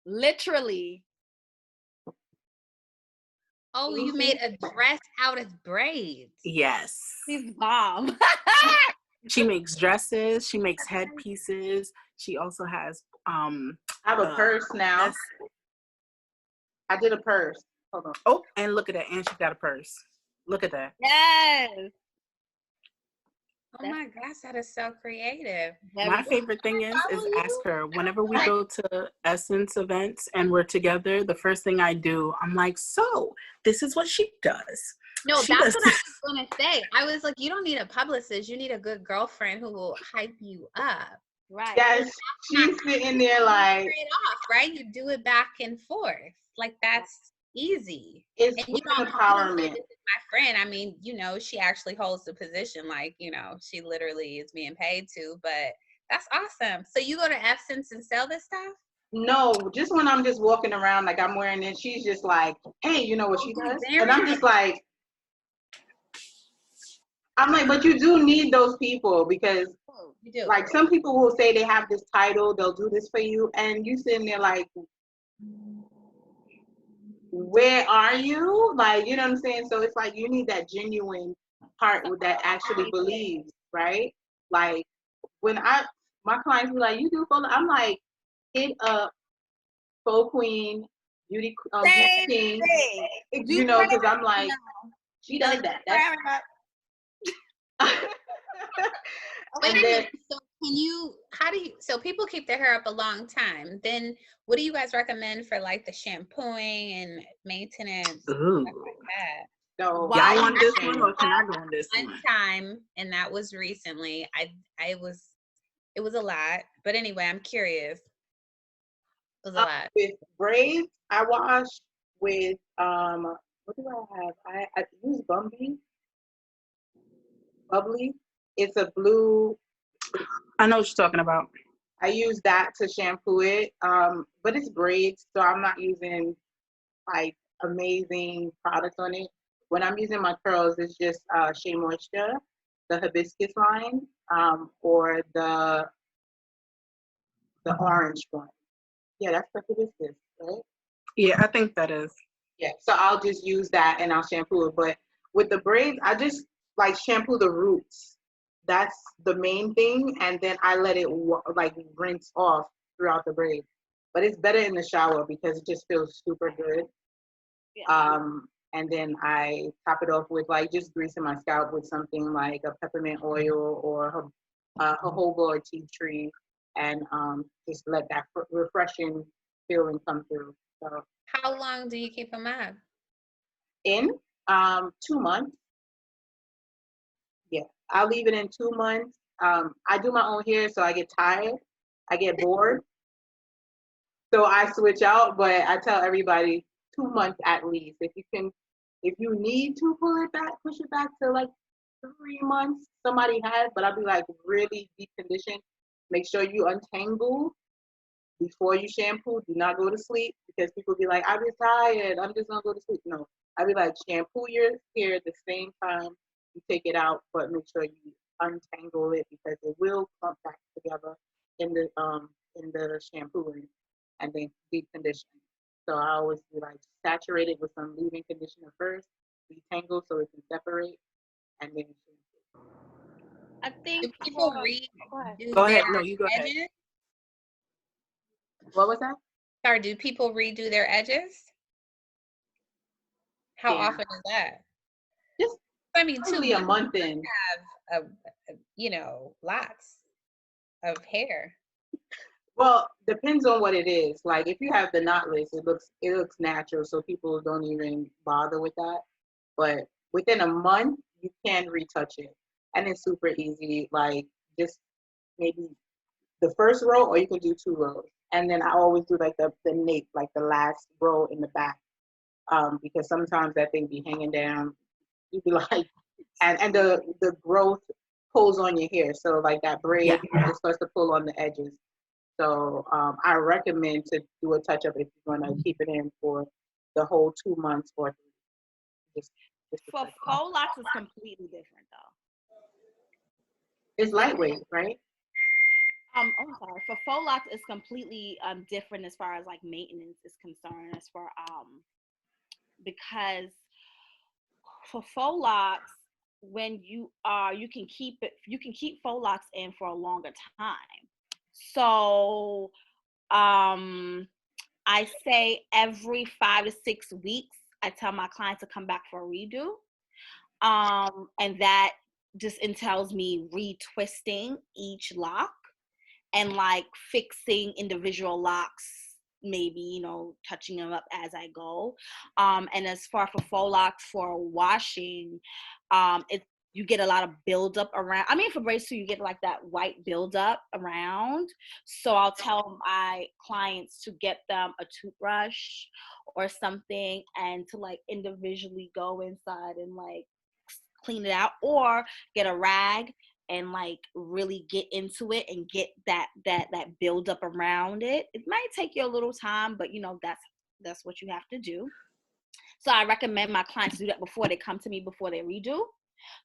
Literally. Oh, you made a dress out of braids. Yes. She's bomb. She makes dresses. She makes headpieces. She also has. I have a purse now. I did a purse. Hold on. Oh, and look at that. And she got a purse. Look at that. Yes. Oh my gosh, that is so creative. My favorite thing is ask her whenever we go to Essence events and we're together. The first thing I do, I'm like, so this is what she does. No, that's what I was gonna say. I was like, you don't need a publicist. You need a good girlfriend who will hype you up. Right. Yes, she's sitting there like straight off, right? You do it back and forth. Like, that's easy. It's empowerment. My friend, I mean, she actually holds the position, like, she literally is being paid to, but that's awesome. So you go to Essence and sell this stuff? No, just when I'm just walking around, like I'm wearing it, she's just like, hey, you know what she does? And I'm just like, but you do need those people, because you do. Like, some people will say they have this title, they'll do this for you, and you sitting there like, where are you? Like, you know what I'm saying? So it's like you need that genuine heart that actually believes, right? Like when my clients be like, you do faux, I'm like, hit up Faux Queen, Beauty Same King, thing. you know, because I'm like, she does that. That's Wait and a then minute. So can you? How do you? So people keep their hair up a long time. Then what do you guys recommend for like the shampooing and maintenance? Ooh. Stuff like that. so Y'all I want use this shame. one or can I go on this One one? time, and that was recently. I was. It was a lot, but anyway, I'm curious. It was a lot. With braids, I wash with what do I have? I use Bubbly. It's a blue. I know what you're talking about. I use that to shampoo it. But it's braids, so I'm not using like amazing products on it. When I'm using my curls, it's just Shea Moisture, the hibiscus line, or the orange one. Yeah, that's the hibiscus, right? Yeah, I think that is. Yeah, so I'll just use that and I'll shampoo it. But with the braids, I just like shampoo the roots. That's the main thing, and then I let it like rinse off throughout the braid. But it's better in the shower because it just feels super good. And then I top it off with like just greasing my scalp with something like a peppermint oil or jojoba or tea tree, and just let that refreshing feeling come through. So How long do you keep them up? in 2 months. Yeah, I'll leave it in 2 months. I do my own hair, so I get tired. I get bored. So I switch out, but I tell everybody 2 months at least. If you need to pull it back, push it back to like 3 months, somebody has, but I'll be like really deep condition. Make sure you untangle before you shampoo. Do not go to sleep because people be like, I'm just tired. I'm just gonna go to sleep. No, I'll be like, shampoo your hair at the same time you take it out, but make sure you untangle it because it will clump back together in the shampooing and then deep condition. So I always be like saturate it with some leave-in conditioner first, detangle so it can separate, and then shampoo. I think Do people go ahead. redo Go their ahead. No, you go ahead. edges? What was that? Or do people redo their edges? How Yeah. often is that? Just I mean, 2 probably a months month in. have lots of hair. Well, depends on what it is. Like if you have the knotless, it looks natural, so people don't even bother with that. But within a month, you can retouch it, and it's super easy. Like just maybe the first row, or you can do 2 rows, and then I always do like the nape, like the last row in the back, because sometimes that thing be hanging down. You'd be like, and the growth pulls on your hair, so like that braid it starts to pull on the edges. So I recommend to do a touch up if you're going to keep it in for the whole 2 months or 3. Just For faux locks is completely different though. it's lightweight, right? Sorry. For faux locks is completely different as far as like maintenance is concerned. As far because for faux locks, when you can keep faux locks in for a longer time. So I say every 5 to 6 weeks, I tell my clients to come back for a redo. And that just entails me retwisting each lock and like fixing individual locks, maybe, touching them up as I go. And as far for faux locks for washing, you get a lot of buildup around. I mean, for braids too, you get like that white buildup around. So I'll tell my clients to get them a toothbrush or something and to like individually go inside and like clean it out, or get a rag and like really get into it and get that build up around it. It might take you a little time, but that's what you have to do. So I recommend my clients do that before they come to me, before they redo.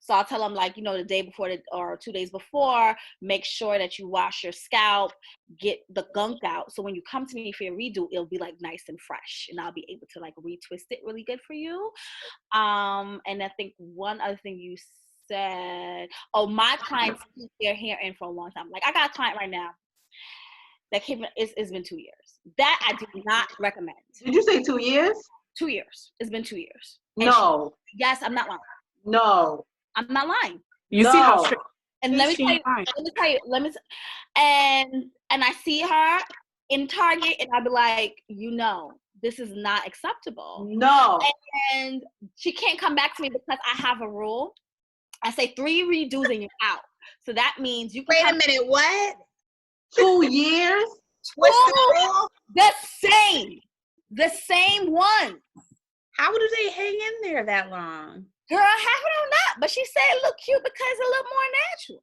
So I'll tell them, like, the day before or 2 days before, make sure that you wash your scalp, get the gunk out. So when you come to me for your redo, it'll be like nice and fresh, and I'll be able to like retwist it really good for you. And I think one other thing you said, my clients keep their hair in for a long time. Like, I got a client right now that it's been 2 years. That I do not recommend. Did you say 2 years? 2 years. It's been 2 years. No. Yes, I'm not lying. No. I'm not lying. You see how strict. And let me tell you, and I see her in Target, and I'll be like, this is not acceptable. No. And she can't come back to me because I have a rule. I say 3 redos and you're out. So that means you can. Wait a minute, what? 2 years? What's the rule? The same one. How do they hang in there that long? Girl, have it or not, but she said it look cute because it's a little more natural.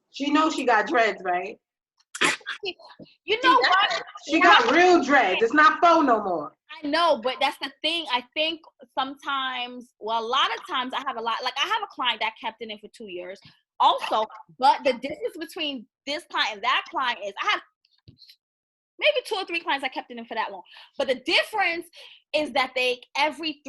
She knows she got dreads, right? You know what? She got real dreads. It's not faux no more. I know, but that's the thing. I think sometimes, a lot of times I have a client that kept it in for 2 years also, but the difference between this client and that client is I have maybe 2 or 3 clients that kept it in for that long. But the difference is that they every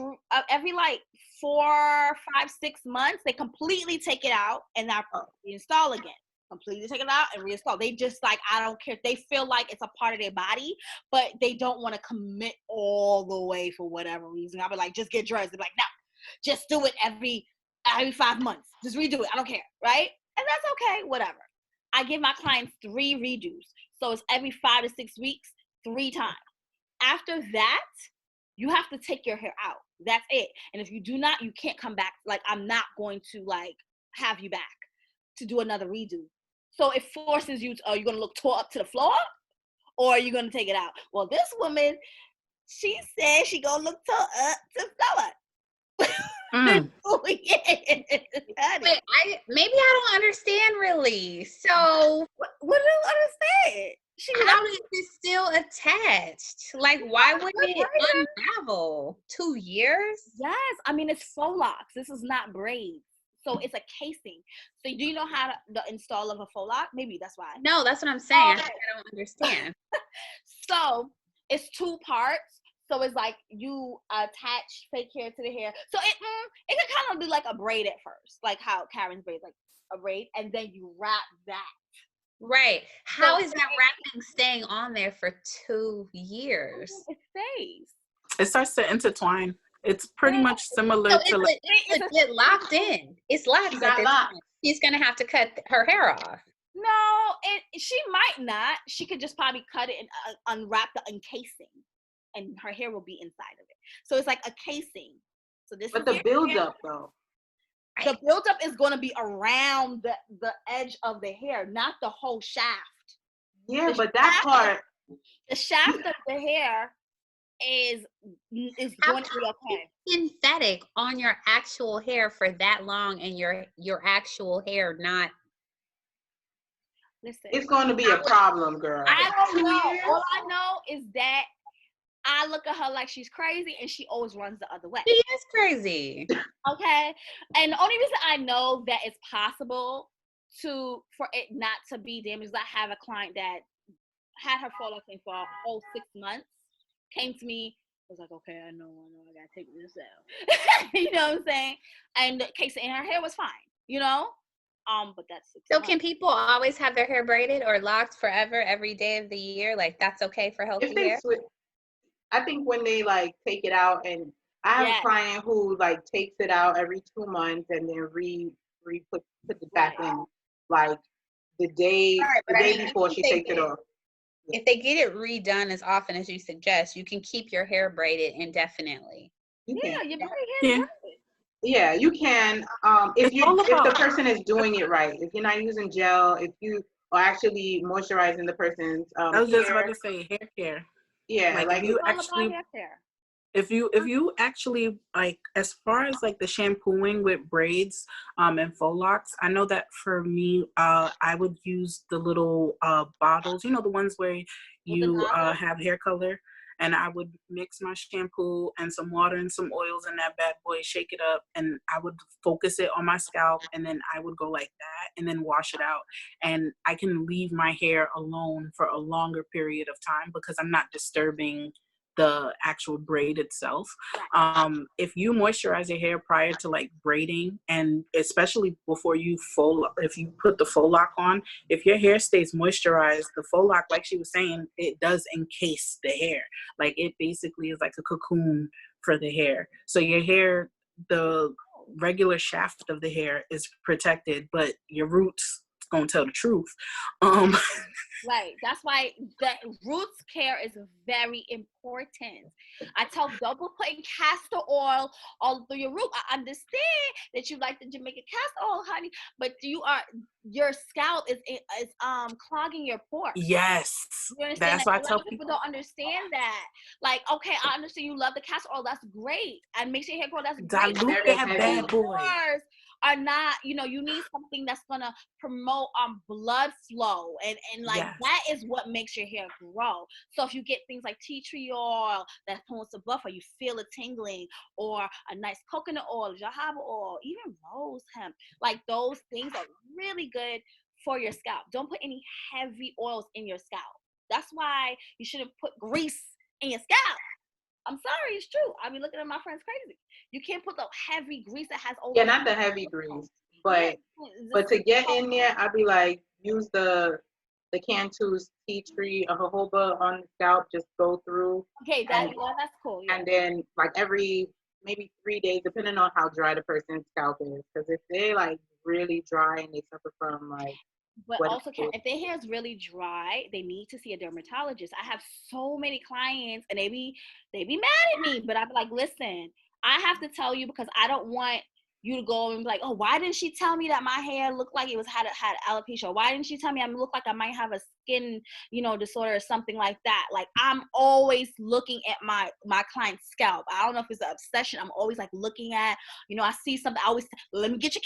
like 4, 5, 6 months, they completely take it out and now reinstall again. Completely take it out and reinstall. They just like, I don't care. They feel like it's a part of their body, but they don't want to commit all the way for whatever reason. I'll be like, just get dressed. They're like, no, just do it every 5 months. Just redo it. I don't care, right? And that's okay, whatever. I give my clients 3 redos. So it's every 5 to 6 weeks, 3 times. After that, you have to take your hair out. That's it. And if you do not, you can't come back. Like, I'm not going to like have you back to do another redo. So it forces you to, are you going to look tore up to the floor or are you going to take it out? Well, this woman, she said she going to look tore up to the floor. Wait, maybe I don't understand really. So what do you understand? How is it still attached? Like, why wouldn't it unravel? 2 years? Yes, I mean, it's faux locs. This is not braids. So it's a casing. So do you know how the install of a faux loc? Maybe that's why. No, that's what I'm saying. I don't understand. So it's 2 parts. So it's like you attach fake hair to the hair. So it can kind of be like a braid at first, like how Karyne's braid, like a braid, and then you wrap that. Right. How is that wrapping staying on there for 2 years? It stays. It starts to intertwine. It's pretty much similar to like. It's legit locked in. It's locked. She's gonna have to cut her hair off. No, she might not. She could just probably cut it and unwrap the encasing, and her hair will be inside of it. So it's like a casing. So this. But the buildup, though. The buildup is going to be around the edge of the hair, not the whole shaft. Yeah, but that part. The shaft of the hair is going to be okay. Synthetic on your actual hair for that long, and your actual hair not. Listen, it's going to be a problem, girl. I don't know. All I know is that I look at her like she's crazy, and she always runs the other way. She is crazy. Okay, and the only reason I know that it's possible for it not to be damaged is I have a client that had her faux locs in for a whole 6 months. Came to me, was like, okay, I know, I gotta take this out. You know what I'm saying? And the case in her hair was fine, but that's 6 so months. Can people always have their hair braided or locked forever every day of the year? Like, that's okay for healthy hair? I think when they like take it out, and I have a client who like takes it out every 2 months and then put it back in like the day before she takes it off. If they get it redone as often as you suggest, you can keep your hair braided indefinitely. You can. Your hair braided. Yeah, you can. If the person is doing it right, if you're not using gel, if you are actually moisturizing the person's I was just about to say hair care. Yeah, like if you actually like, as far as like the shampooing with braids and faux locs, I know that for me, I would use the little bottles, the ones where you have hair color, and I would mix my shampoo and some water and some oils in that bad boy, shake it up, and I would focus it on my scalp, and then I would go like that and then wash it out. And I can leave my hair alone for a longer period of time because I'm not disturbing the actual braid itself. If you moisturize your hair prior to like braiding, and especially before you if you put the faux lock on, if your hair stays moisturized, the faux lock, like she was saying, it does encase the hair. Like it basically is like a cocoon for the hair. So your hair, the regular shaft of the hair is protected, but your roots gonna tell the truth. Right. That's why that roots care is very important. I tell double putting castor oil all through your root. I understand that you like the Jamaican castor oil, honey, but your scalp is clogging your pores. Yes. You understand? That's Like, why I a tell lot of people don't understand that. Like, okay, I understand you love the castor oil. That's great. And makes your hair grow. That's great. dilute Very that heavy. bad boy. Pores are not, you need something that's gonna promote blood flow, and like Yes. that is what makes your hair grow. So if you get things like tea tree oil that promotes the blood flow, you feel it tingling, or a nice coconut oil, jojoba oil, even rose hemp, like those things are really good for your scalp. Don't put any heavy oils in your scalp. That's why you shouldn't put grease in your scalp. I'm sorry, it's true. I be looking at my friends crazy. You can't put the heavy grease that has over. Yeah, not the heavy grease, but to get in there, I'd be like, use the Cantu's tea tree, a jojoba on the scalp, just go through. Okay, that's cool. Yeah. And then like every maybe 3 days, depending on how dry the person's scalp is, because if they like really dry and they suffer from like. But also, if their hair is really dry, they need to see a dermatologist. I have so many clients, and they be mad at me, but I be like, listen, I have to tell you because I don't want you to go and be like, oh, why didn't she tell me that my hair looked like it had alopecia? Why didn't she tell me I look like I might have a skin, disorder or something like that? Like, I'm always looking at my client's scalp. I don't know if it's an obsession. I'm always like looking at, I see something. I always, let me get your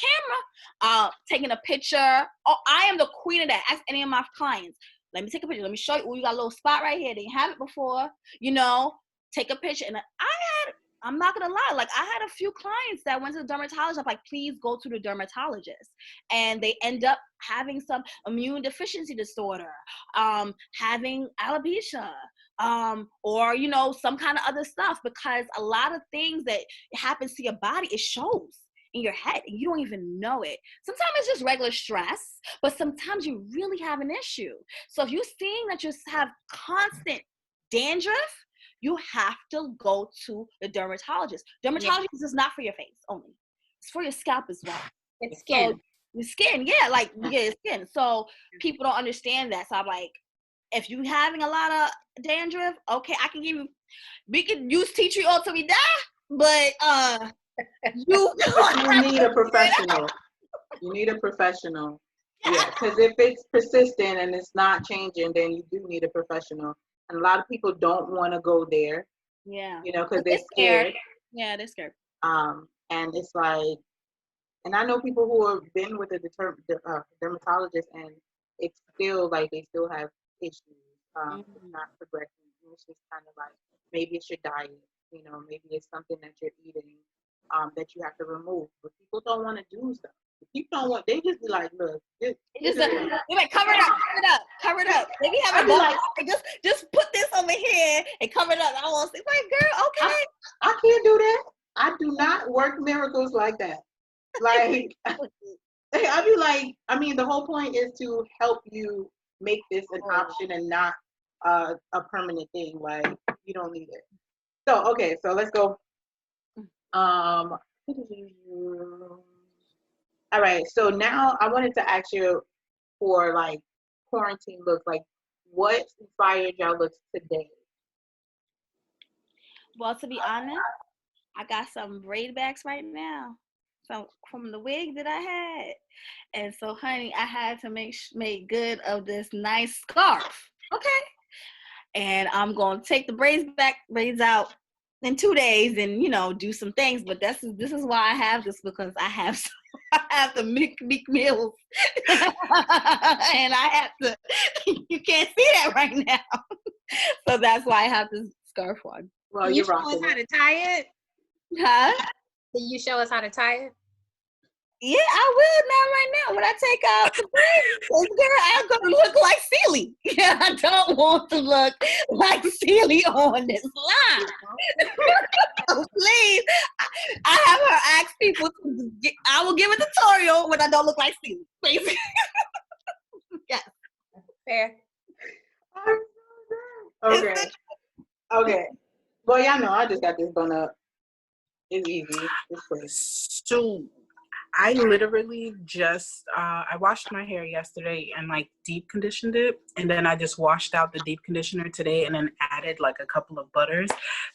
camera, taking a picture. Oh, I am the queen of that. Ask any of my clients. Let me take a picture. Let me show you. Oh, you got a little spot right here. They didn't have it before. Take a picture. And I'm not gonna lie, like I had a few clients that went to the dermatologist. I'm like, please go to the dermatologist, and they end up having some immune deficiency disorder, having alopecia, or some kind of other stuff, because a lot of things that happens to your body, it shows in your head and you don't even know it. Sometimes it's just regular stress, but sometimes you really have an issue. So if you're seeing that you have constant dandruff, you have to go to the dermatologist. Dermatologist is not for your face only. It's for your scalp as well. It's skin. So, your skin, yeah, like your skin. So people don't understand that. So I'm like, if you're having a lot of dandruff, okay, we can use tea tree oil till we die, but you need a professional. You need a professional. Yeah, because if it's persistent and it's not changing, then you do need a professional. And a lot of people don't want to go there. Yeah. Because they're scared. Yeah, they're scared. And it's like, and I know people who have been with a dermatologist, and it's still like they still have issues. It's not progressing. It's just kind of like, maybe it's your diet. Maybe it's something that you're eating that you have to remove. But people don't want to do stuff. People don't want. They just be like, look, they're like, cover it up. Maybe have a like, just put this over here and cover it up. I won't say, like, girl, okay. I can't do that. I do not work miracles like that. Like, I'd be like, the whole point is to help you make this an option and not a permanent thing. Like, you don't need it. So, okay, so let's go. All right, so now I wanted to ask you for like quarantine looks, like what inspired y'all looks today? Well, to be honest, I got some braid backs right now. So from the wig that I had. And so, honey, I had to make good of this nice scarf. Okay. And I'm going to take the braids out in 2 days and, do some things. But this is why I have this, because I have to make meals. And I have to, you can't see that right now. So that's why I have this scarf on. Well, Can you you're show us rocking how it. to tie it? Huh? Can you show us how to tie it? Yeah, I will now right now when I take out the braids. 'Cause girl, I'm gonna look like Celie. Yeah, I don't want to look like Celie on this line. So please, I have her ask people to I will give a tutorial when I don't look like Celie. Please. Yes. Fair. Okay. Okay. Well, y'all know I just got this bun up. It's easy. It's quick. So I literally just I washed my hair yesterday and like deep conditioned it, and then I just washed out the deep conditioner today and then added like a couple of butters.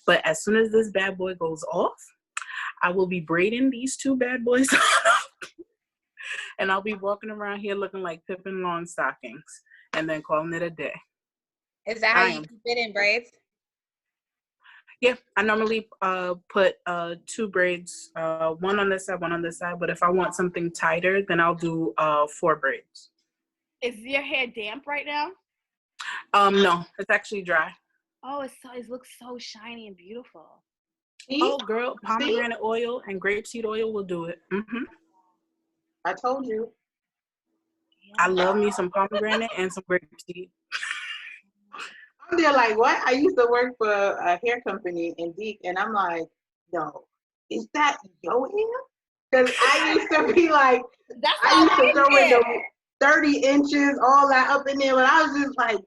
But as soon as this bad boy goes off, I will be braiding these two bad boys off, and I'll be walking around here looking like Pippin lawn stockings, and then calling it a day. Is that how you keep it in braids? Yeah, I normally put two braids, one on this side, one on this side. But if I want something tighter, then I'll do 4 braids. Is your hair damp right now? No, it's actually dry. Oh, it looks so shiny and beautiful. See? Oh, girl, pomegranate oil and grapeseed oil will do it. I told you. I love me some pomegranate and some grapeseed. I'm there like, what? I used to work for a hair company in Deek, and I'm like, no, is that your hair? Because I used to be like, That's I used to throw in the 30 inches, all that up in there, but I was just like,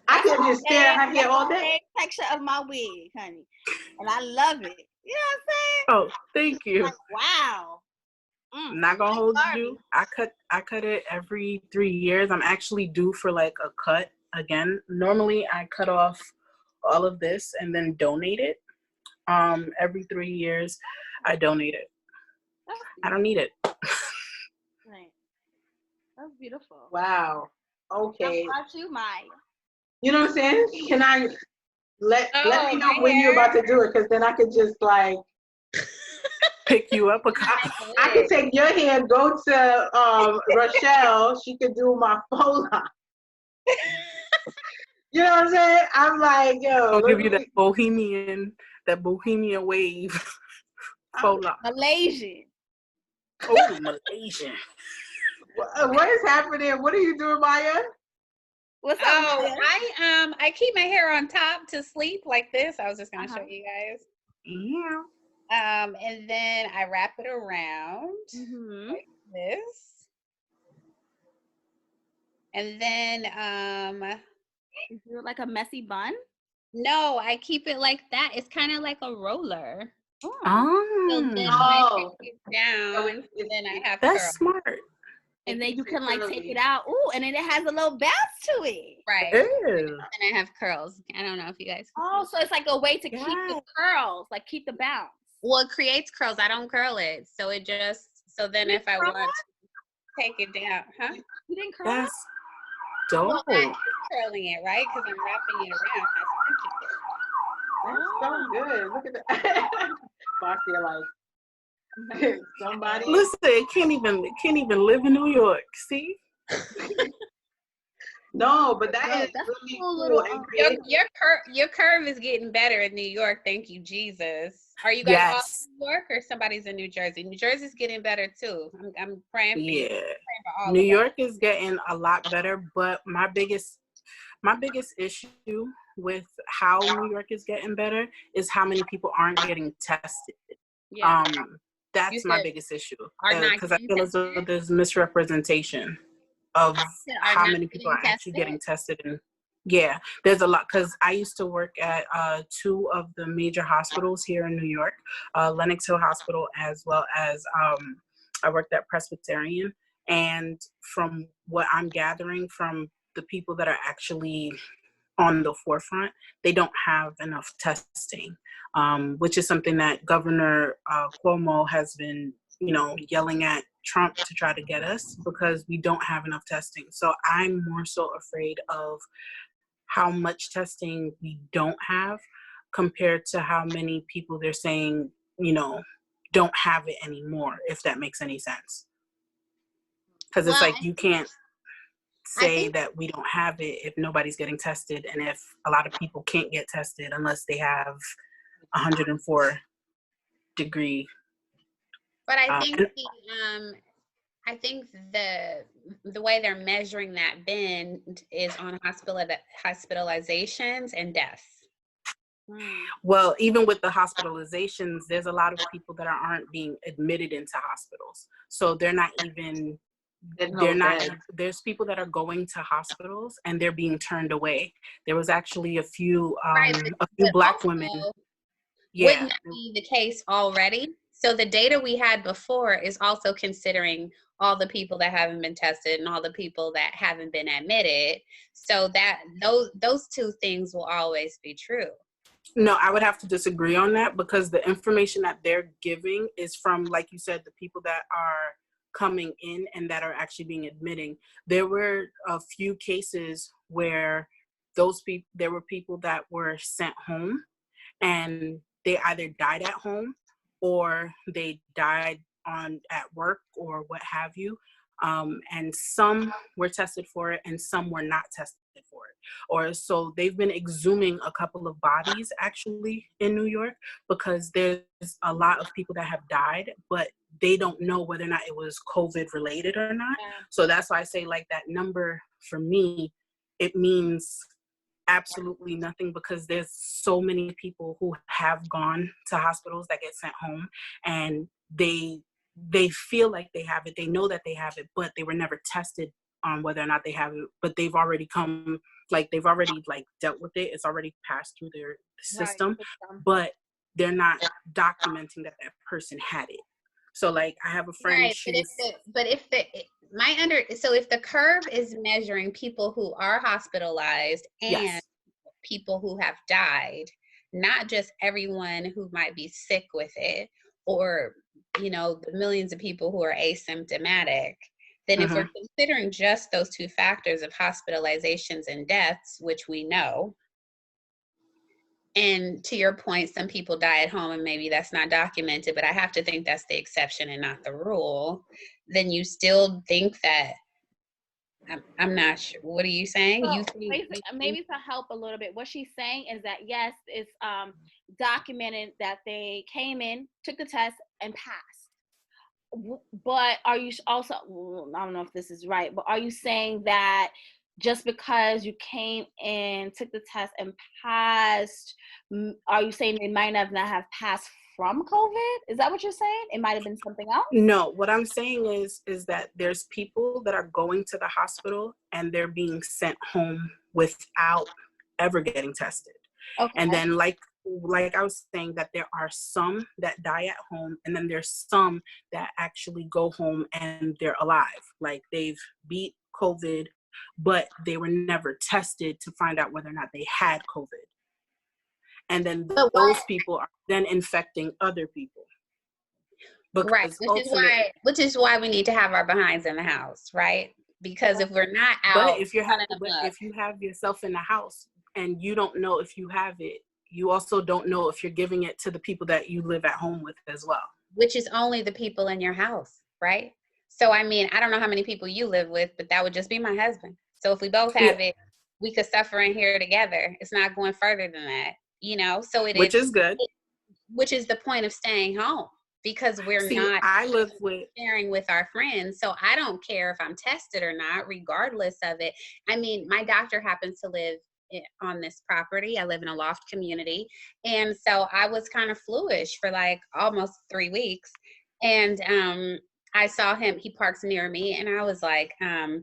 I could just stare at her hair all day. Texture of my wig, honey, and I love it. You know what I'm saying? Oh, thank you. Like, wow. I'm not gonna hold you. I cut it every 3 years. I'm actually due for like a cut again. Normally I cut off all of this and then donate it. Every 3 years I donate it. I don't need it. Right. That's beautiful. Wow. Okay. How about you, Maya? You know what I'm saying? Can I let me know my when you're hair? about to do it? Because then I could just like Pick you up a I could take your hair, go to Rushell. She could do my faux lock. You know what I'm saying? I'm like, yo. I'll give you that bohemian wave. Faux lock. Malaysian. Oh, Malaysian. What is happening? What are you doing, Maya? What's up, Oh, Maya? I keep my hair on top to sleep like this. I was just gonna show you guys. Yeah. And then I wrap it around like this. And then Is it like a messy bun? no, I keep it like that. It's kind of like a roller. So then Oh, I take it down, and then I have that's curls. smart. And then you can like take it out. Ooh, and then it has a little bounce to it. Right. Ew. And I have curls. I don't know if you guys can Oh, see. so it's like a way to keep the curls, like keep the bounce. Well, it creates curls. I don't curl it. So it just, so then if I want to take it down, huh? You didn't curl it? That's dope. Well, I'm curling it, right? Because I'm wrapping it around. That's so good. Look at that. Vastia, like somebody. Listen, it can't even live in New York. See? No, but that is that's really cool cool little, and creative. Your curve is getting better in New York. Thank you, Jesus. Are you guys all in New York or somebody's in New Jersey? New Jersey's getting better too. I'm praying for you. Yeah. Praying for all New of us. York is getting a lot better, but my biggest issue with how New York is getting better is how many people aren't getting tested. Yeah. That's my biggest issue because I getting feel as though there's misrepresentation of how many people are actually getting tested. And yeah, there's a lot because I used to work at 2 of the major hospitals here in New York, Lenox Hill Hospital, as well as I worked at Presbyterian. And from what I'm gathering from the people that are actually on the forefront, they don't have enough testing, which is something that Governor Cuomo has been, yelling at Trump to try to get us because we don't have enough testing. So I'm more so afraid of how much testing we don't have compared to how many people they're saying, don't have it anymore, if that makes any sense. Because it's like you can't. say that we don't have it if nobody's getting tested, and if a lot of people can't get tested unless they have 104 degree. But I think the way they're measuring that bend is on hospitalizations and deaths. Well, even with the hospitalizations, there's a lot of people that aren't being admitted into hospitals, so they're not even. There's people that are going to hospitals and they're being turned away. There was actually a few Black women. Wouldn't that be the case already? So the data we had before is also considering all the people that haven't been tested and all the people that haven't been admitted. So that those two things will always be true. No, I would have to disagree on that, because the information that they're giving is from, like you said, the people that are coming in and that are actually being admitting. There were a few cases where there were people that were sent home and they either died at home or they died at work or what have you. And some were tested for it and some were not tested for it. Or so they've been exhuming a couple of bodies actually in New York, because there's a lot of people that have died, but they don't know whether or not it was COVID related or not. So that's why I say, like, that number for me, it means absolutely nothing, because there's so many people who have gone to hospitals that get sent home and they feel like they have it, they know that they have it, but they were never tested on whether or not they have it. But they've already dealt with it, it's already passed through their system, but they're not documenting that person had it. So, like, I have a friend. Right, if the curve is measuring people who are hospitalized and people who have died, not just everyone who might be sick with it, or the millions of people who are asymptomatic, then if we're considering just those two factors of hospitalizations and deaths, which we know, and to your point, some people die at home and maybe that's not documented, but I have to think that's the exception and not the rule, then you still think that, I'm not sure. What are you saying? So maybe to help a little bit, what she's saying is that, yes, it's documented that they came in, took the test, and passed. But are you also, I don't know if this is right, but are you saying that just because you came in, took the test, and passed, are you saying they might not have passed from COVID? Is that what you're saying? It might have been something else? No, what I'm saying is that there's people that are going to the hospital and they're being sent home without ever getting tested. Okay. And then like I was saying, that there are some that die at home, and then there's some that actually go home and they're alive. Like, they've beat COVID, but they were never tested to find out whether or not they had COVID. And then those people are then infecting other people. Right, which is why we need to have our behinds in the house, right? Because if we're not out, but if you have yourself in the house and you don't know if you have it, you also don't know if you're giving it to the people that you live at home with as well. Which is only the people in your house, right? So, I mean, I don't know how many people you live with, but that would just be my husband. So if we both have it, we could suffer in here together. It's not going further than that, So which is good. Which is the point of staying home, because we're not sharing with our friends. So I don't care if I'm tested or not, regardless of it. I mean, my doctor happens to live on this property. I live in a loft community. And so I was kind of fluish for like almost 3 weeks. And I saw him, he parks near me, and I was like, hey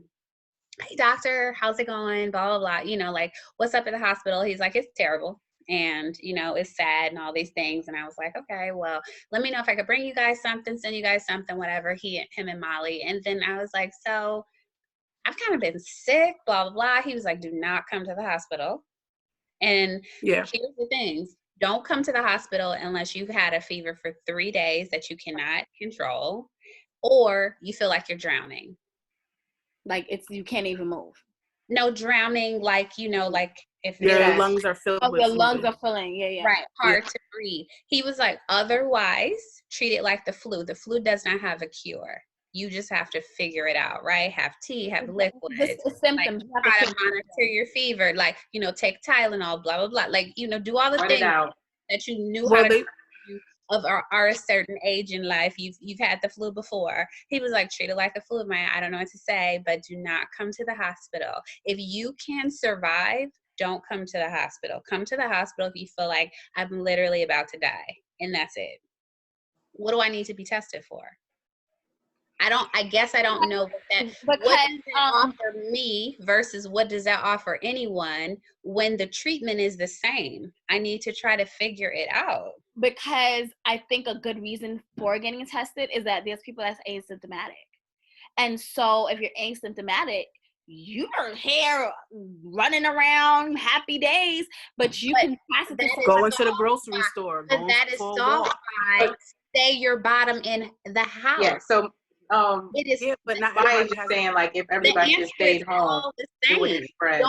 doctor, how's it going? Blah, blah, blah. Like, what's up at the hospital? He's like, it's terrible. And, it's sad and all these things. And I was like, okay, well, let me know if I could bring you guys something, send you guys something, whatever, him and Molly. And then I was like, so I've kind of been sick, blah, blah, blah. He was like, do not come to the hospital. And here's the things. Don't come to the hospital unless you've had a fever for 3 days that you cannot control, or you feel like you're drowning. Like you can't even move. No, drowning, like, like if your lungs are filled with your lungs are filling. Yeah. Right. Hard to breathe. He was like, otherwise, treat it like the flu. The flu does not have a cure. You just have to figure it out, right? Have tea, have liquids. This is symptoms. Like, try to monitor your fever. Like, take Tylenol, blah, blah, blah. Like, do all the Write things it out. that you knew how to do of are a certain age in life. You've had the flu before. He was like, treat it like the flu, man. I don't know what to say, but do not come to the hospital. If you can survive, don't come to the hospital. Come to the hospital if you feel like I'm literally about to die. And that's it. What do I need to be tested for? I guess I don't know what does that offer me versus what does that offer anyone when the treatment is the same. I need to try to figure it out. Because I think a good reason for getting tested is that there's people that's asymptomatic. And so if you're asymptomatic, you're here running around happy days, but you can pass it to going to the grocery store. But that is solved by stay your bottom in the house. Yeah, so it is, but not why is saying like if everybody just stayed home, it wouldn't spread.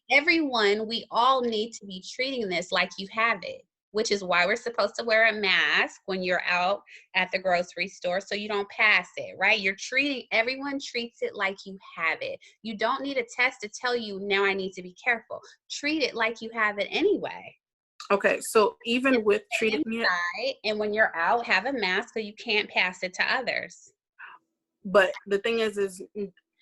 Everyone, we all need to be treating this like you have it, which is why we're supposed to wear a mask when you're out at the grocery store so you don't pass it, right? Everyone treats it like you have it. You don't need a test to tell you now I need to be careful. Treat it like you have it anyway. Okay, so even with treating it, and when you're out, have a mask so you can't pass it to others. But the thing is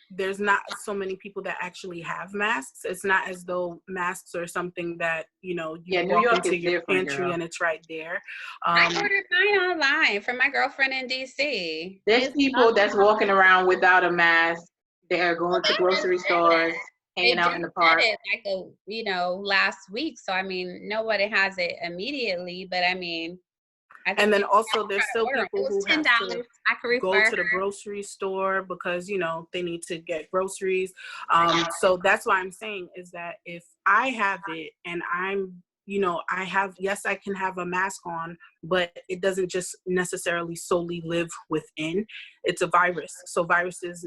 there's not so many people that actually have masks. It's not as though masks are something that, you walk into your pantry and it's right there. I ordered mine online from my girlfriend in DC. There's people that's walking around without a mask. They're going to grocery stores, hanging out in the park. Last week. So, nobody has it immediately, but and then also there's still people who have to go to the her. grocery store because, they need to get groceries. So that's why I'm saying is that if I have it and I'm, I can have a mask on, but it doesn't just necessarily solely live within. It's a virus. So viruses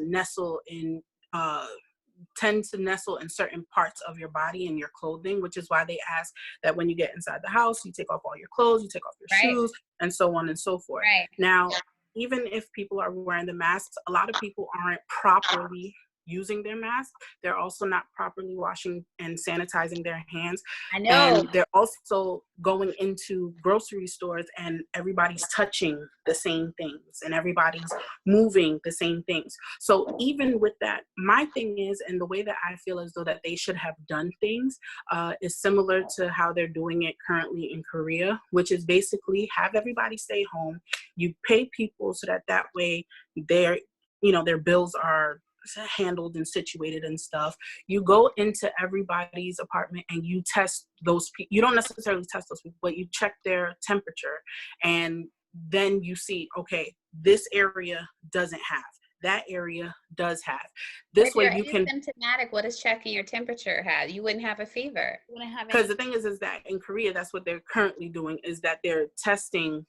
tend to nestle in certain parts of your body and your clothing, which is why they ask that when you get inside the house, you take off all your clothes, you take off your shoes, and so on and so forth. Right. Now, even if people are wearing the masks, a lot of people aren't properly using their mask. They're also not properly washing and sanitizing their hands. I know. And they're also going into grocery stores and everybody's touching the same things and everybody's moving the same things. So even with that, my thing is, and the way that I feel as though that they should have done things is similar to how they're doing it currently in Korea, which is basically have everybody stay home. You pay people so that way their bills are handled and situated and stuff. You go into everybody's apartment and you test those people. You don't necessarily test those people, but you check their temperature, and then you see, okay, this area doesn't have, that area does have. This way you can. Symptomatic. What does checking your temperature have? You wouldn't have a fever. Because the thing is that in Korea, that's what they're currently doing, is that they're testing.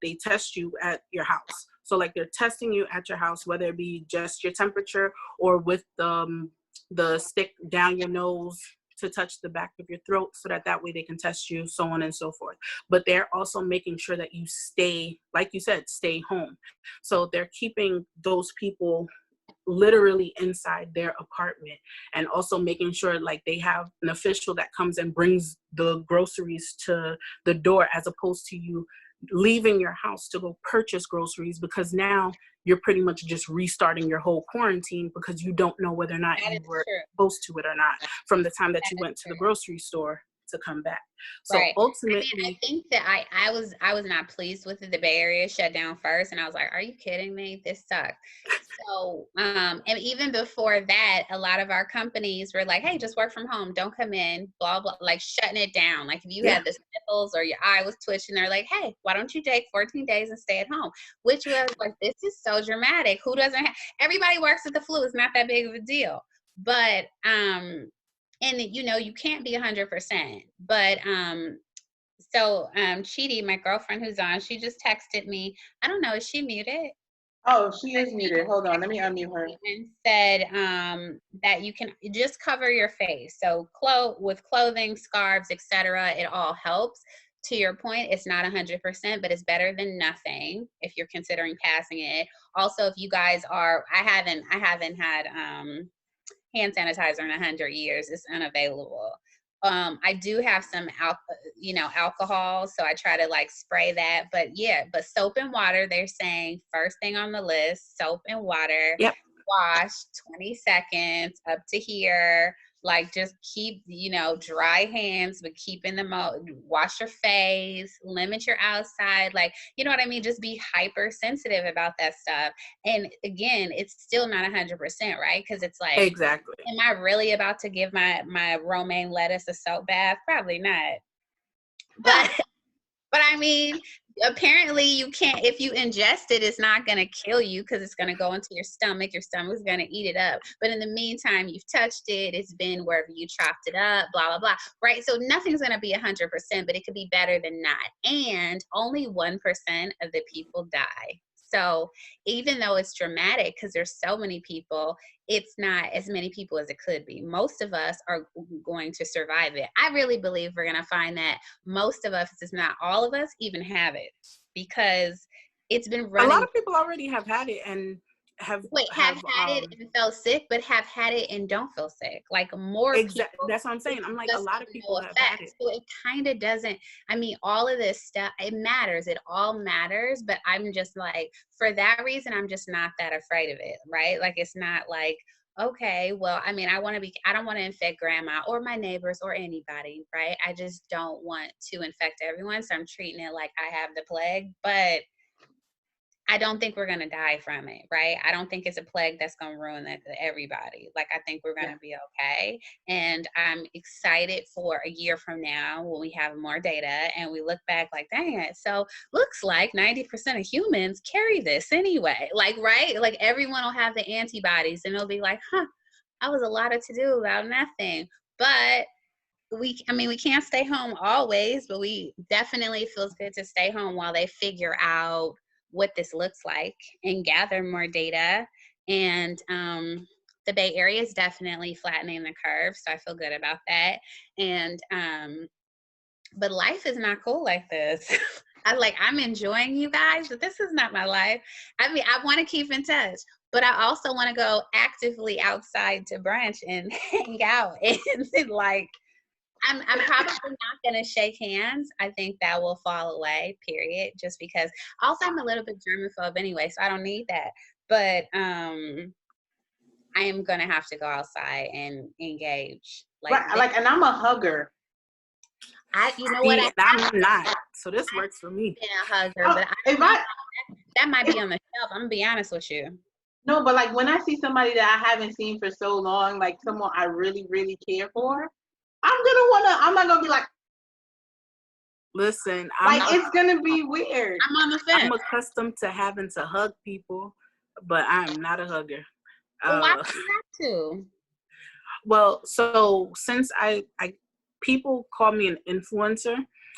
They test you at your house. So like they're testing you at your house, whether it be just your temperature or with the stick down your nose to touch the back of your throat, so that way they can test you, so on and so forth. But they're also making sure that you stay, like you said, stay home. So they're keeping those people literally inside their apartment, and also making sure like they have an official that comes and brings the groceries to the door, as opposed to you leaving your house to go purchase groceries, because now you're pretty much just restarting your whole quarantine because you don't know whether or not you were exposed to it or not from the time that you went to the grocery store to come back. So ultimately, I think that I was not pleased with it. The Bay Area shut down first, and I was like, are you kidding me? This sucks. So and even before that, a lot of our companies were like, hey, just work from home, don't come in, blah blah, like shutting it down. Like if you had the sniffles or your eye was twitching, they're like, hey, why don't you take 14 days and stay at home? Which was like, this is so dramatic. Who doesn't everybody works with the flu. It's not that big of a deal. But and you can't be 100%, but so Chidi, my girlfriend who's on, she just texted me. I don't know, is she muted? Oh, she is muted. Hold on, let me unmute her. And said that you can just cover your face. So with clothing, scarves, etc., it all helps. to your point, it's not 100%, but it's better than nothing if you're considering passing it. Also, if you guys are, I haven't had hand sanitizer in 100 years. It's unavailable. I do have some alcohol, so I try to like spray that. But yeah, but soap and water, they're saying first thing on the list, soap and water. Yep. Wash 20 seconds up to here. Like just keep, dry hands, but keeping them out. Wash your face, limit your outside. Like, you know what I mean? Just be hypersensitive about that stuff. And again, it's still not 100%, right? Because it's like, exactly. Am I really about to give my romaine lettuce a soap bath? Probably not. But I mean, apparently you can't, if you ingest it, it's not going to kill you because it's going to go into your stomach. Your stomach's going to eat it up. But in the meantime, you've touched it. It's been wherever you chopped it up, blah, blah, blah. Right? So nothing's going to be 100%, but it could be better than not. And only 1% of the people die. So even though it's dramatic because there's so many people, it's not as many people as it could be. Most of us are going to survive it. I really believe we're going to find that most of us, if not all of us, even have it because it's been running. A lot of people already have had it and have had it and felt sick, but have had it and don't feel sick. Like more people. That's what I'm saying. I'm like, a lot of people have had it. So it kind of doesn't, I mean, all of this stuff, it matters. It all matters. But I'm just like, for that reason, I'm just not that afraid of it, right? Like, it's not like, okay, well, I mean, I don't want to infect grandma or my neighbors or anybody, right? I just don't want to infect everyone. So I'm treating it like I have the plague, but I don't think we're going to die from it, right? I don't think it's a plague that's going to ruin everybody. Like, I think we're going to be okay. And I'm excited for a year from now when we have more data and we look back like, dang it. So looks like 90% of humans carry this anyway. Like, right? Like everyone will have the antibodies and they'll be like, I was a lot of to do about nothing. But we can't stay home always, but we definitely feels good to stay home while they figure out what this looks like and gather more data. And the Bay Area is definitely flattening the curve, so I feel good about that. And but life is not cool like this. I'm enjoying you guys, but this is not my life. I mean, I want to keep in touch, but I also want to go actively outside to brunch and hang out and like. I'm probably not going to shake hands. I think that will fall away, period, just because. Also, I'm a little bit germaphobe anyway, so I don't need that. But I am going to have to go outside and engage. And I'm a hugger. I'm not. So this works for me. A hugger, but that might be on the shelf. I'm going to be honest with you. No, but like when I see somebody that I haven't seen for so long, like someone I really, really care for, I'm not gonna be like, listen, it's gonna be weird. I'm on the fence. I'm accustomed to having to hug people, but I'm not a hugger. Well, why do you have to? Well, so since people call me an influencer,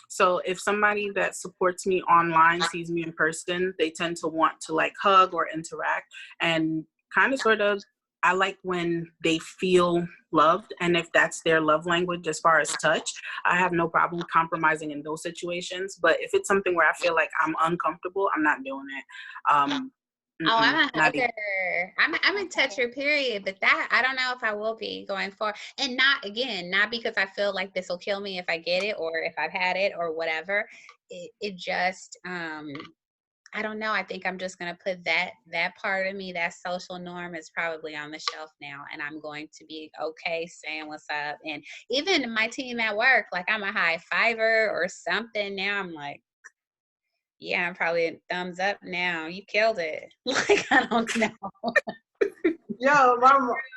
so if somebody that supports me online sees me in person, they tend to want to like hug or interact, and kind of sort of I like when they feel loved, and if that's their love language as far as touch, I have no problem compromising in those situations. But if it's something where I feel like I'm uncomfortable, I'm not doing it. I'm a hugger. I'm a toucher, period. But that, I don't know if I will be going forward. And not because I feel like this will kill me if I get it or if I've had it or whatever. It just, I don't know. I think I'm just going to put that part of me, that social norm is probably on the shelf now. And I'm going to be okay saying what's up. And even my team at work, like I'm a high fiver or something. Now I'm like, yeah, I'm probably a thumbs up now. You killed it. Like, I don't know. Yo,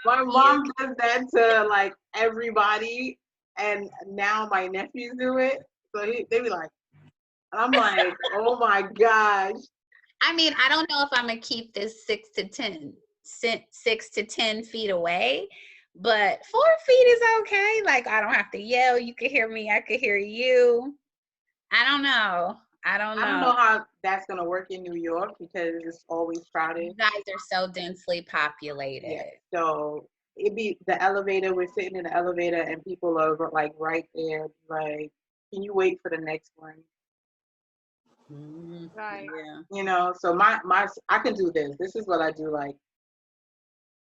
my mom does that to like everybody. And now my nephews do it. So they be like, I'm like, oh my gosh. I mean, I don't know if I'm gonna keep this 6 to 10 feet away, but 4 feet is okay. Like, I don't have to yell. You can hear me. I can hear you. I don't know. I don't know how that's gonna work in New York because it's always crowded. You guys are so densely populated. Yeah. So it'd be the elevator. We're sitting in the elevator and people are like right there, like can you wait for the next one? Right. Yeah. You know, so my I can do this. This is what I do, like,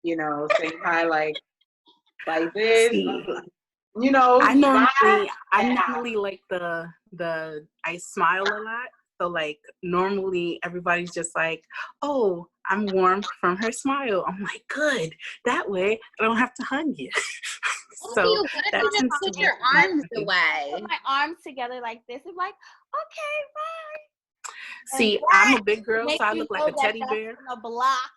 you know, saying hi like this, See, you know, I smile. normally like I smile a lot. So like normally everybody's just like, oh, I'm warm from her smile. I'm like, good. That way I don't have to hug you. What So if that you just tends to put be your arms away? Put my arms together like this. I'm like, okay, bye. And see, I'm a big girl, make so I you look like know a that teddy that's bear. a block.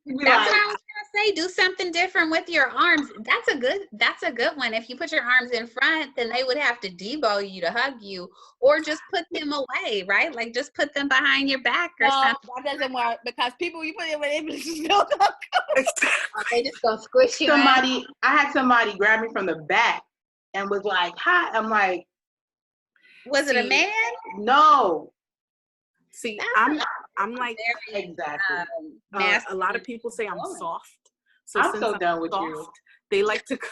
You be That's like, what I was gonna say. Do something different with your arms. That's a good one. If you put your arms in front, then they would have to debow you to hug you, or just put them away, right? Like just put them behind your back or No, something. that doesn't work because people you put it with it still don't go. They just gonna squish you. I had somebody grab me from the back and was like, hi. I'm like, Was it a See, man? no. See, That's I'm like very Exactly. a lot of people say I'm woman. soft. So I'm since so I'm done with soft, you. they like to come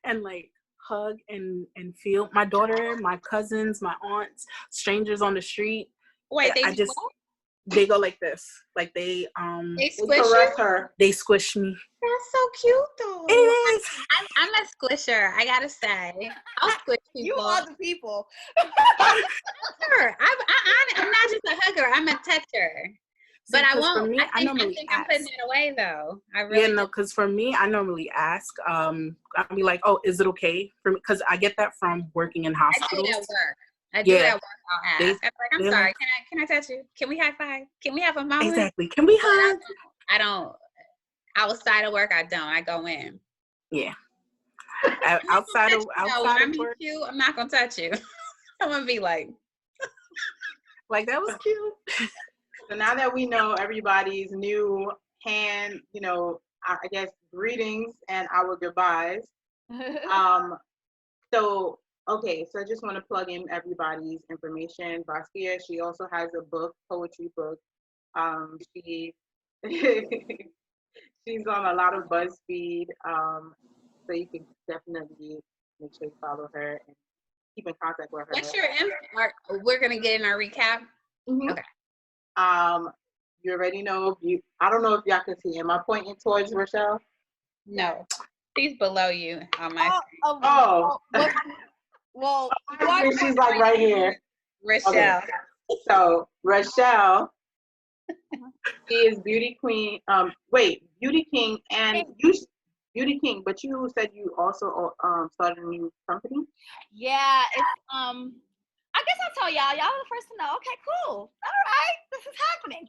and like hug and feel. My daughter, my cousins, my aunts, strangers on the street. Wait, I just they go like this. Like they They squish you? caress her. they squish me. That's so cute though. It is. I'm a squisher, I gotta say. I'll squish You people. are the people. Sure. I'm not just a hugger, I'm a toucher. But I 'Cause for won't. me, I I normally think I'm ask. putting it away though. I really Yeah, no, because for me, I normally ask. I'll be like, "Oh, is it okay for me?" Because I get that from working in I do hospitals. it at work. I'll ask. I'm They- like, I'm they're sorry. like- Can I touch you? Can we high five? Can we have a moment? Exactly. Can we But hug? I don't. Outside of work, I don't. I go in. Yeah. Outside of When I meet work, you, I'm not gonna touch you. I'm gonna be like, like that was cute. So now that we know everybody's new hand, you know, I guess greetings and our goodbyes. So okay, so I just want to plug in everybody's information. Vastia, she also has a book, poetry book. She she's on a lot of BuzzFeed. So you can definitely make sure you follow her and keep in contact with her. what's your we're gonna get in our recap. Mhm. Okay. You already know. I don't know if y'all can see. Am I pointing towards Rushell? No. She's below you on my Oh. Well, She's like right here. Rochelle. Okay. So Rushell, she is Beauty Queen. Beauty King, and you Beauty King. But you said you also started a new company. yeah, it's I guess I'll tell y'all. Y'all are the first to know. Okay, cool. All right, this is happening.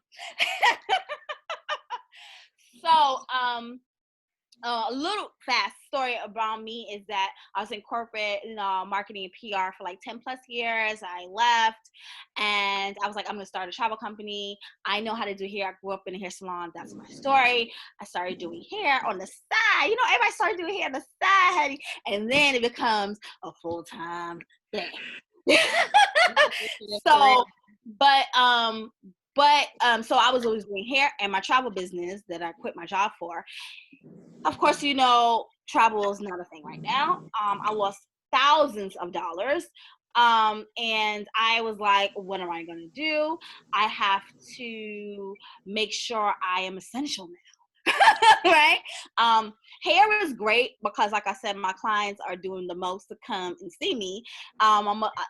So, a little fast story about me is that I was in corporate, marketing and PR for like 10 plus years. I left and I was like, I'm going to start a travel company. I know how to do hair. I grew up in a hair salon. That's my story. I started doing hair on the side. Everybody started doing hair on the side. And then it becomes a full-time thing. So I was always doing hair and my travel business that I quit my job for. Of course, travel is not a thing right now. I lost thousands of dollars. And I was like, what am I going to do? I have to make sure I am essential now. Right? Hair is great because, like I said, my clients are doing the most to come and see me.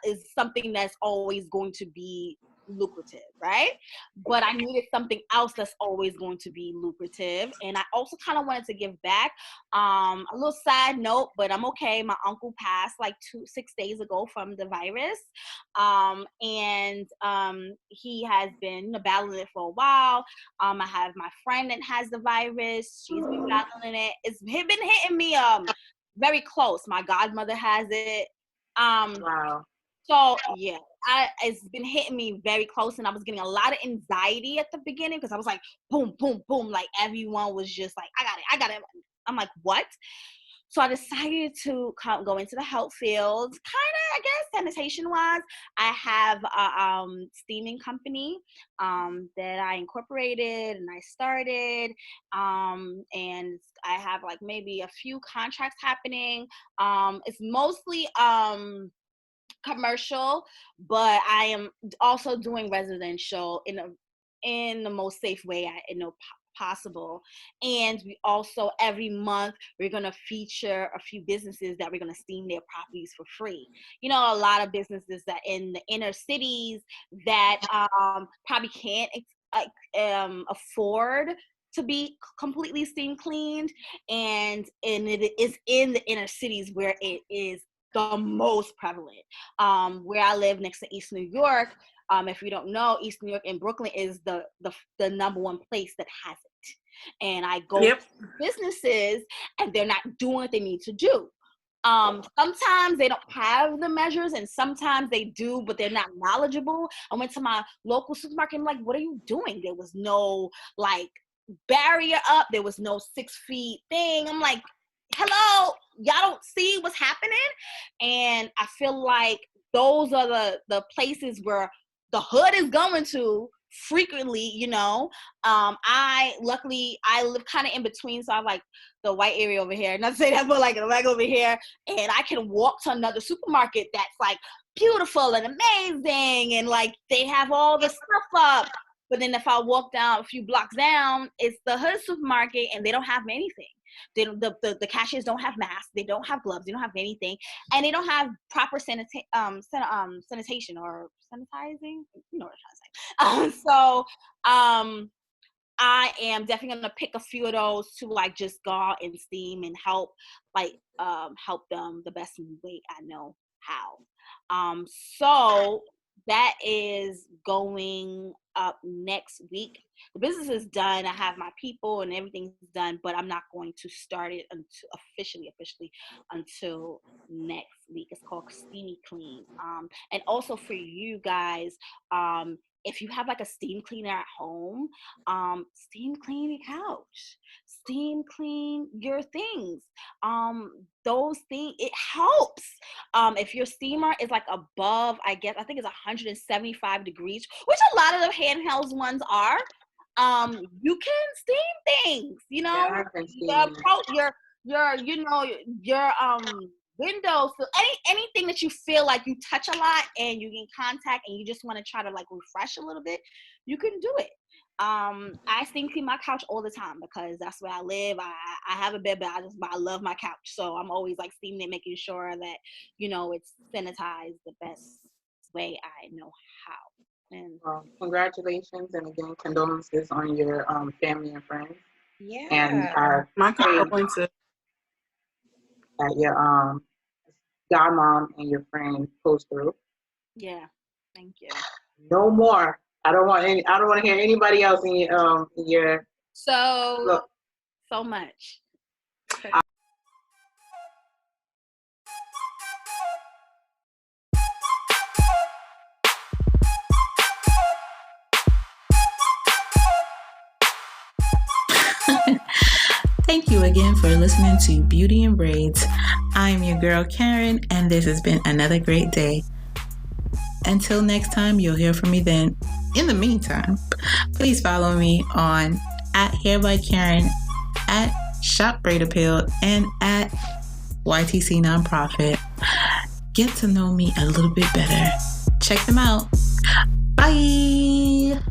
It's something that's always going to be lucrative, right? But I needed something else that's always going to be lucrative, and I also kind of wanted to give back. A little side note, but I'm okay. My uncle passed like 6 days ago from the virus, and he has been battling it for a while. I have my friend that has the virus. She's been battling it. It's been hitting me very close. My godmother has it. Wow. So yeah, it's been hitting me very close, and I was getting a lot of anxiety at the beginning because I was like, boom, boom, boom, like everyone was just like, I got it. I'm like, what? So I decided to go into the health field, kind of, I guess, sanitation-wise. I have a steaming company that I incorporated and I started, and I have like maybe a few contracts happening. It's mostly commercial, but I am also doing residential in the most safe way I know possible. And we also, every month, we're going to feature a few businesses that we're going to steam their properties for free. You know, a lot of businesses that in the inner cities that probably can't afford to be completely steam cleaned, and it is in the inner cities where it is the most prevalent. Where I live next to East New York, if you don't know, East New York and Brooklyn is the number one place that has it. And I go to businesses and they're not doing what they need to do. Sometimes they don't have the measures and sometimes they do, but they're not knowledgeable. I went to my local supermarket and I'm like, what are you doing? There was no like barrier up. There was no 6 feet thing. I'm like, hello, y'all don't see what's happening? And I feel like those are the places where the hood is going to frequently, you know. I live kind of in between, so I have like the white area over here, not to say that, but like the leg over here, and I can walk to another supermarket that's like beautiful and amazing, and like they have all the stuff up. But then if I walk down a few blocks down, it's the hood supermarket and they don't have anything. They don't, the cashiers don't have masks, they don't have gloves, they don't have anything, and they don't have proper sanitation or sanitizing. You know what I'm trying to say. So I am definitely gonna pick a few of those to like just go out and steam and help them the best way I know how. So that is going up next week. The business is done. I have my people and everything's done, but I'm not going to start it until officially until next week. It's called Steamy Clean. And also for you guys, if you have like a steam cleaner at home, steam clean your couch, steam clean your things. Those things, it helps. If your steamer is like above, I think it's 175 degrees, which a lot of the handheld ones are, you can steam things, you know. Your windows, so anything that you feel like you touch a lot and you get in contact and you just want to try to like refresh a little bit, you can do it. I steam clean my couch all the time because that's where I live. I have a bed, but I love my couch, so I'm always like steaming it, making sure that, you know, it's sanitized the best way I know how. And congratulations, and again, condolences on your family and friends. Yeah. And my condolences that your godmom and your friend pulls through. Yeah, thank you. No more. I don't want to hear anybody else in your so much. Thank you again for listening to Beauty and Braids. I'm your girl Karyne, and this has been another great day. Until next time, you'll hear from me then. In the meantime, please follow me on @HairByKaryne, @ShopBraidAppeal, and @YTC Nonprofit. Get to know me a little bit better. Check them out. Bye.